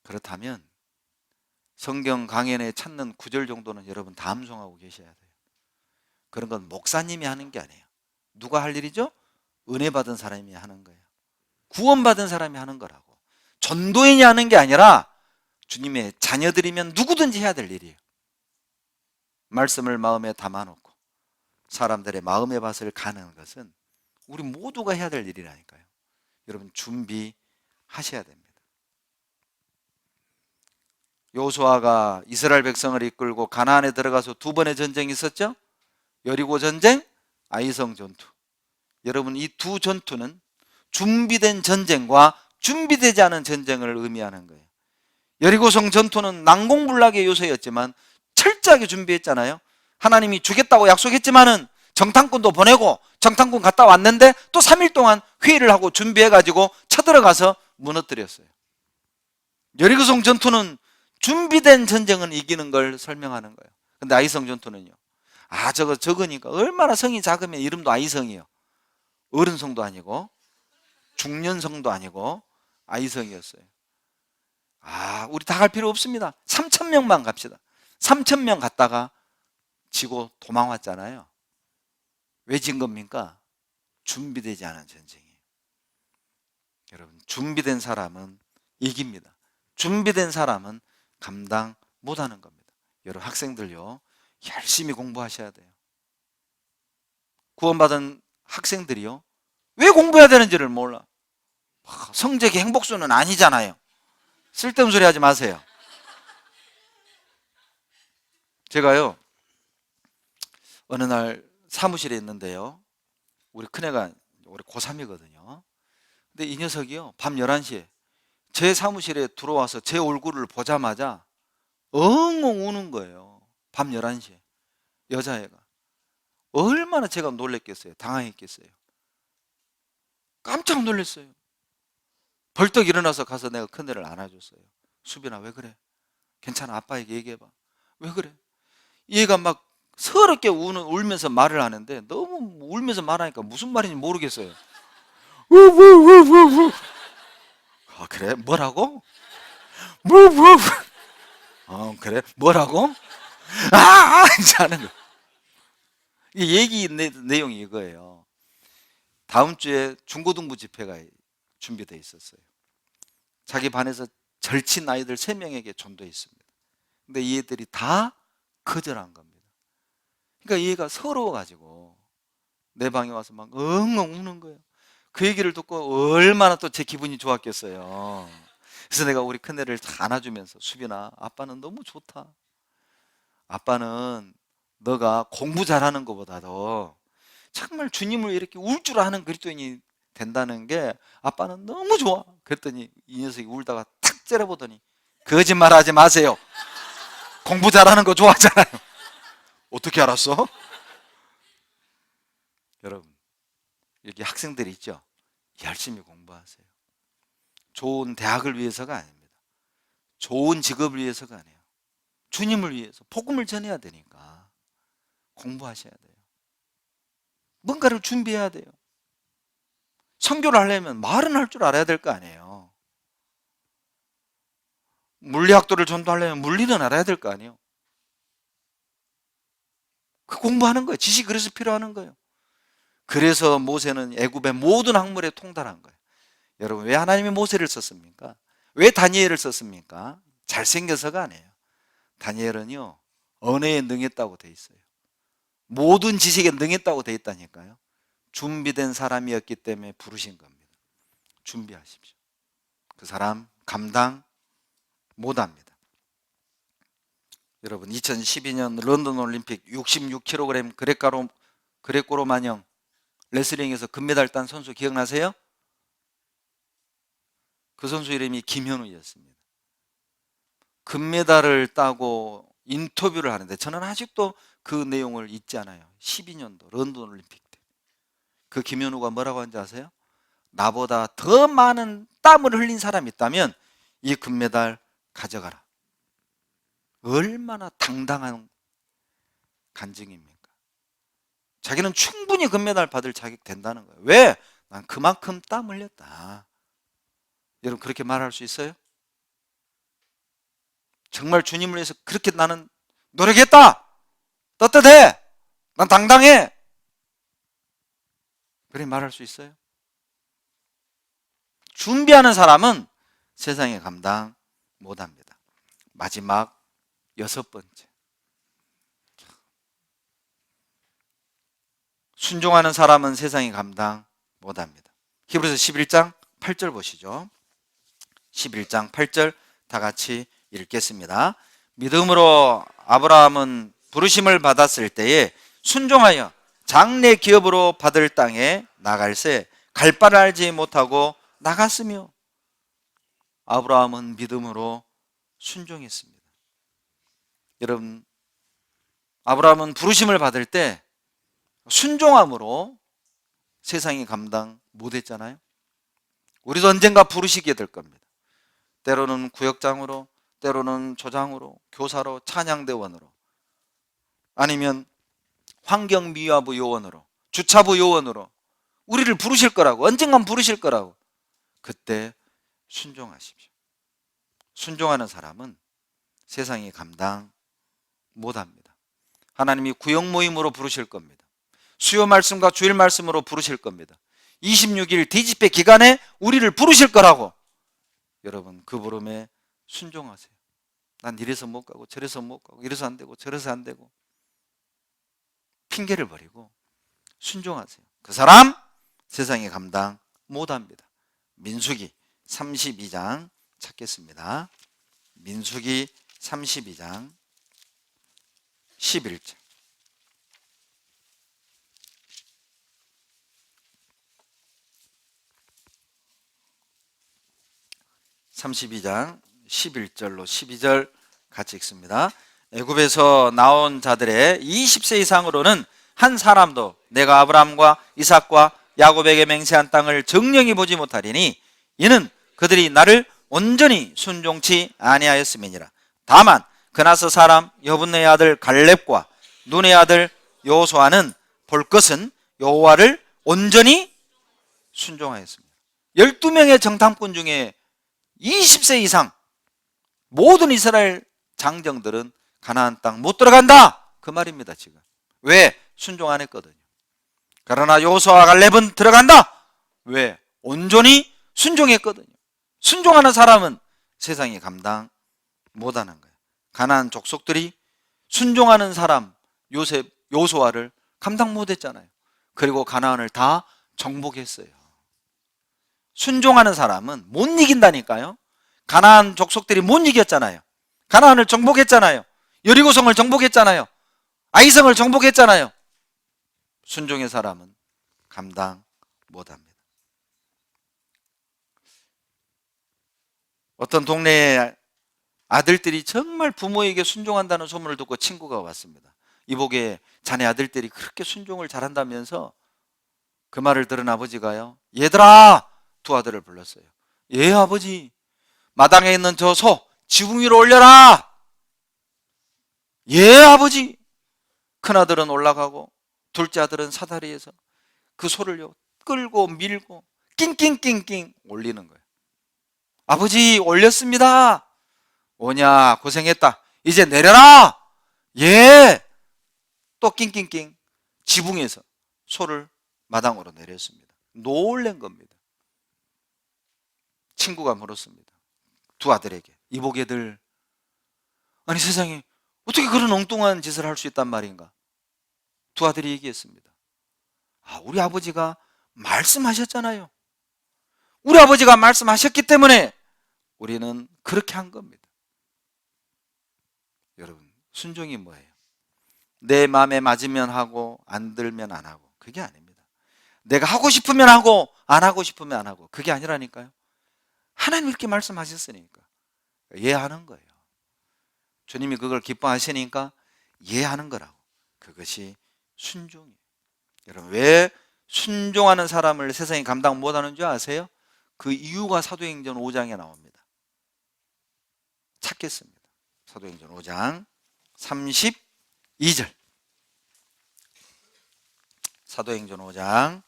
그렇다면 성경 강연에 찾는 구절 정도는 여러분 다 암송하고 계셔야 돼요. 그런 건 목사님이 하는 게 아니에요. 누가 할 일이죠? 은혜 받은 사람이 하는 거예요. 구원받은 사람이 하는 거라고. 전도인이 하는 게 아니라 주님의 자녀들이면 누구든지 해야 될 일이에요. 말씀을 마음에 담아놓고 사람들의 마음의 밭을 가는 것은 우리 모두가 해야 될 일이라니까요. 여러분, 준비하셔야 됩니다. 여호수아가 이스라엘 백성을 이끌고 가나안에 들어가서 2번의 전쟁이 있었죠. 여리고 전쟁, 아이성 전투. 여러분, 이 두 전투는 준비된 전쟁과 준비되지 않은 전쟁을 의미하는 거예요. 여리고성 전투는 난공불락의 요소였지만 철저하게 준비했잖아요. 하나님이 주겠다고 약속했지만은 정탐꾼도 보내고 정탐꾼 갔다 왔는데 또 3일 동안 회의를 하고 준비해가지고 쳐들어가서 무너뜨렸어요. 여리고성 전투는 준비된 전쟁은 이기는 걸 설명하는 거예요. 근데 아이성 전투는요, 저거 적으니까 얼마나 성이 작으면 이름도 아이성이요. 어른성도 아니고 중년성도 아니고 아이성이었어요. 우리 다 갈 필요 없습니다. 3,000명만 갑시다. 3,000명 갔다가 지고 도망왔잖아요. 왜 진 겁니까? 준비되지 않은 전쟁이에요. 여러분, 준비된 사람은 이깁니다. 준비된 사람은 감당 못하는 겁니다. 여러분, 학생들요, 열심히 공부하셔야 돼요. 구원받은 학생들이요, 왜 공부해야 되는지를 몰라. 성적이 행복수는 아니잖아요. 쓸데없는 소리 하지 마세요. 제가요, 어느 날 사무실에 있는데요, 우리 큰애가 올해 고3이거든요. 근데 이 녀석이요, 밤 11시에 제 사무실에 들어와서 제 얼굴을 보자마자 엉엉 우는 거예요. 밤 11시에. 여자애가. 얼마나 제가 놀랬겠어요. 당황했겠어요. 깜짝 놀랐어요. 벌떡 일어나서 가서 내가 큰애를 안아줬어요. 수빈아, 왜 그래? 괜찮아, 아빠에게 얘기해봐. 왜 그래? 얘가 막 서럽게 울면서 말을 하는데 너무 울면서 말하니까 무슨 말인지 모르겠어요. 아, 그래? 뭐라고? 그래? 뭐라고? 이제 하는 거. 이 얘기 내용이 이거예요. 다음 주에 중고등부 집회가 준비되어 있었어요. 자기 반에서 절친 아이들 3명에게 전도했습니다. 근데 이 애들이 다 거절한 겁니다. 그러니까 얘가 서러워가지고 내 방에 와서 막 엉엉 우는 거예요. 그 얘기를 듣고 얼마나 또 제 기분이 좋았겠어요. 그래서 내가 우리 큰애를 다 안아주면서, 수빈아, 아빠는 너무 좋다. 아빠는 너가 공부 잘하는 것보다도 정말 주님을 이렇게 울 줄 아는 그리스도인이 된다는 게 아빠는 너무 좋아. 그랬더니 이 녀석이 울다가 탁 째려보더니, 거짓말하지 마세요. 공부 잘하는 거 좋아하잖아요. 어떻게 알았어? 여러분, 여기 학생들이 있죠? 열심히 공부하세요. 좋은 대학을 위해서가 아닙니다. 좋은 직업을 위해서가 아니에요. 주님을 위해서 복음을 전해야 되니까 공부하셔야 돼요. 뭔가를 준비해야 돼요. 선교를 하려면 말은 할 줄 알아야 될 거 아니에요. 물리학도를 전도하려면 물리는 알아야 될 거 아니에요. 그 공부하는 거예요. 지식이 그래서 필요한 거예요. 그래서 모세는 애굽의 모든 학문에 통달한 거예요. 여러분, 왜 하나님이 모세를 썼습니까? 왜 다니엘을 썼습니까? 잘생겨서가 아니에요. 다니엘은요, 언어에 능했다고 돼 있어요. 모든 지식에 능했다고 돼 있다니까요. 준비된 사람이었기 때문에 부르신 겁니다. 준비하십시오. 그 사람 감당 못합니다. 여러분, 2012년 런던 올림픽 66kg 그레코로마냥 레슬링에서 금메달 딴 선수 기억나세요? 그 선수 이름이 김현우였습니다. 금메달을 따고 인터뷰를 하는데 저는 아직도 그 내용을 잊지 않아요. 12년도 런던 올림픽 때. 그 김현우가 뭐라고 하는지 아세요? 나보다 더 많은 땀을 흘린 사람이 있다면 이 금메달 가져가라. 얼마나 당당한 간증입니까? 자기는 충분히 금메달 받을 자격 된다는 거예요. 왜? 난 그만큼 땀 흘렸다. 여러분, 그렇게 말할 수 있어요? 정말 주님을 위해서 그렇게 나는 노력했다. 떳떳해. 난 당당해. 그렇게 말할 수 있어요? 준비하는 사람은 세상에 감당 못합니다. 마지막 6번째. 순종하는 사람은 세상에 감당 못합니다. 히브리서 11장 8절 보시죠. 11장 8절 다 같이 읽겠습니다. 믿음으로 아브라함은 부르심을 받았을 때에 순종하여 장래 기업으로 받을 땅에 나갈새 갈 바를 알지 못하고 나갔으며. 아브라함은 믿음으로 순종했습니다. 여러분, 아브라함은 부르심을 받을 때 순종함으로 세상이 감당 못했잖아요. 우리도 언젠가 부르시게 될 겁니다. 때로는 구역장으로, 때로는 조장으로, 교사로, 찬양대원으로, 아니면 환경미화부 요원으로, 주차부 요원으로 우리를 부르실 거라고, 언젠간 부르실 거라고. 그때 순종하십시오. 순종하는 사람은 세상이 감당 못합니다. 하나님이 구역 모임으로 부르실 겁니다. 수요 말씀과 주일 말씀으로 부르실 겁니다. 26일 D집회 기간에 우리를 부르실 거라고. 여러분, 그 부름에 순종하세요. 난 이래서 못 가고 저래서 못 가고 이래서 안 되고 저래서 안 되고 핑계를 버리고 순종하세요. 그 사람 세상에 감당 못합니다. 민수기 32장 찾겠습니다. 민수기 32장 11절. (32장) 11절로 12절 같이 읽습니다. 애굽에서 나온 자들의 20세 이상으로는 한 사람도 내가 아브라함과 이삭과 야곱에게 맹세한 땅을 정령이 보지 못하리니 이는 그들이 나를 온전히 순종치 아니하였음이니라. 다만 그나스 사람 여분의 아들 갈렙과 눈의 아들 여호수아는 볼 것은 여호와를 온전히 순종하였습니다. 12명의 정탐꾼 중에 20세 이상 모든 이스라엘 장정들은 가나안 땅 못 들어간다, 그 말입니다. 지금 왜? 순종 안 했거든요. 그러나 여호수아와 갈렙은 들어간다. 왜? 온전히 순종했거든요. 순종하는 사람은 세상이 감당 못하는 거예요. 가나안 족속들이 순종하는 사람 여호수아를 감당 못했잖아요. 그리고 가나안을 다 정복했어요. 순종하는 사람은 못 이긴다니까요. 가나안 족속들이 못 이겼잖아요. 가나안을 정복했잖아요. 여리고성을 정복했잖아요. 아이성을 정복했잖아요. 순종의 사람은 감당 못합니다. 어떤 동네에 아들들이 정말 부모에게 순종한다는 소문을 듣고 친구가 왔습니다. 이보게 자네 아들들이 그렇게 순종을 잘한다면서. 그 말을 들은 아버지가요, 얘들아, 두 아들을 불렀어요. 예 아버지, 마당에 있는 저 소 지붕 위로 올려라. 예 아버지. 큰아들은 올라가고 둘째 아들은 사다리에서 그 소를 끌고 밀고 낑낑낑낑 올리는 거예요. 아버지, 올렸습니다. 오냐, 고생했다. 이제 내려라. 예. 또 낑낑낑 지붕에서 소를 마당으로 내렸습니다. 놀란 겁니다. 친구가 물었습니다. 두 아들에게, 이보게들, 아니 세상에 어떻게 그런 엉뚱한 짓을 할 수 있단 말인가? 두 아들이 얘기했습니다. 우리 아버지가 말씀하셨잖아요. 우리 아버지가 말씀하셨기 때문에 우리는 그렇게 한 겁니다. 여러분, 순종이 뭐예요? 내 마음에 맞으면 하고 안 들면 안 하고, 그게 아닙니다. 내가 하고 싶으면 하고 안 하고 싶으면 안 하고, 그게 아니라니까요. 하나님 이렇게 말씀하셨으니까 이해하는 거예요. 주님이 그걸 기뻐하시니까 이해하는 거라고. 그것이 순종이에요. 여러분, 왜 순종하는 사람을 세상이 감당 못하는 줄 아세요? 그 이유가 사도행전 5장에 나옵니다. 찾겠습니다. 사도행전 5장 32절. 사도행전 5장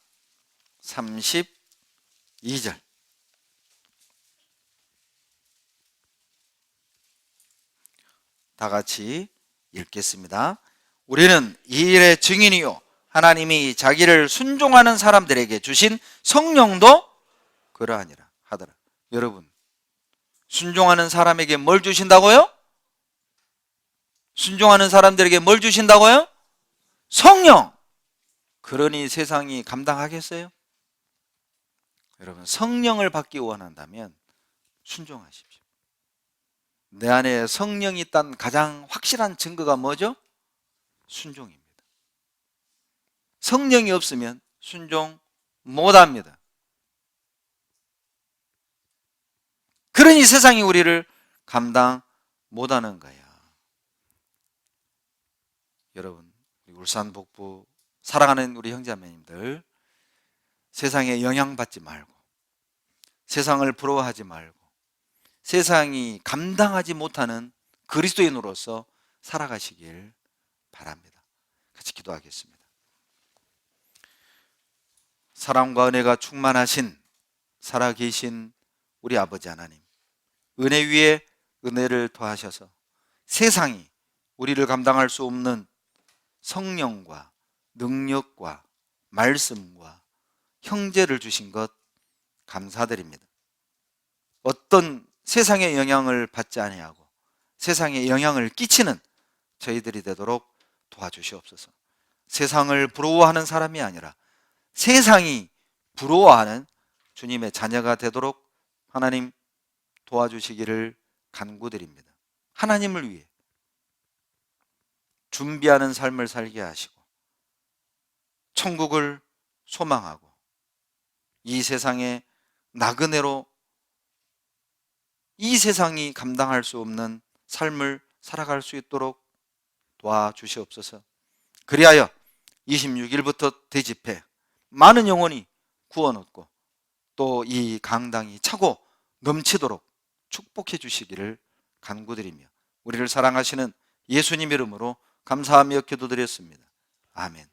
32절. 다 같이 읽겠습니다. 우리는 이 일의 증인이요, 하나님이 자기를 순종하는 사람들에게 주신 성령도 그러하니라 하더라. 여러분, 순종하는 사람에게 뭘 주신다고요? 순종하는 사람들에게 뭘 주신다고요? 성령. 그러니 세상이 감당하겠어요? 여러분, 성령을 받기 원한다면 순종하십시오. 내 안에 성령이 있다는 가장 확실한 증거가 뭐죠? 순종입니다. 성령이 없으면 순종 못합니다. 그러니 세상이 우리를 감당 못하는 거야. 여러분, 울산 북부 사랑하는 우리 형제자매님들, 세상에 영향받지 말고, 세상을 부러워하지 말고, 세상이 감당하지 못하는 그리스도인으로서 살아가시길 바랍니다. 같이 기도하겠습니다. 사랑과 은혜가 충만하신 살아계신 우리 아버지 하나님, 은혜 위에 은혜를 더하셔서 세상이 우리를 감당할 수 없는 성령과 능력과 말씀과 형제를 주신 것 감사드립니다. 어떤 세상의 영향을 받지 아니하고 세상에 영향을 끼치는 저희들이 되도록 도와주시옵소서. 세상을 부러워하는 사람이 아니라 세상이 부러워하는 주님의 자녀가 되도록 하나님 도와주시기를 간구드립니다. 하나님을 위해 준비하는 삶을 살게 하시고 천국을 소망하고 이 세상의 나그네로 이 세상이 감당할 수 없는 삶을 살아갈 수 있도록 도와주시옵소서. 그리하여 26일부터 대집회 많은 영혼이 구원 얻고 또 이 강당이 차고 넘치도록 축복해 주시기를 간구드리며 우리를 사랑하시는 예수님 이름으로 감사하며 기도드렸습니다. 아멘.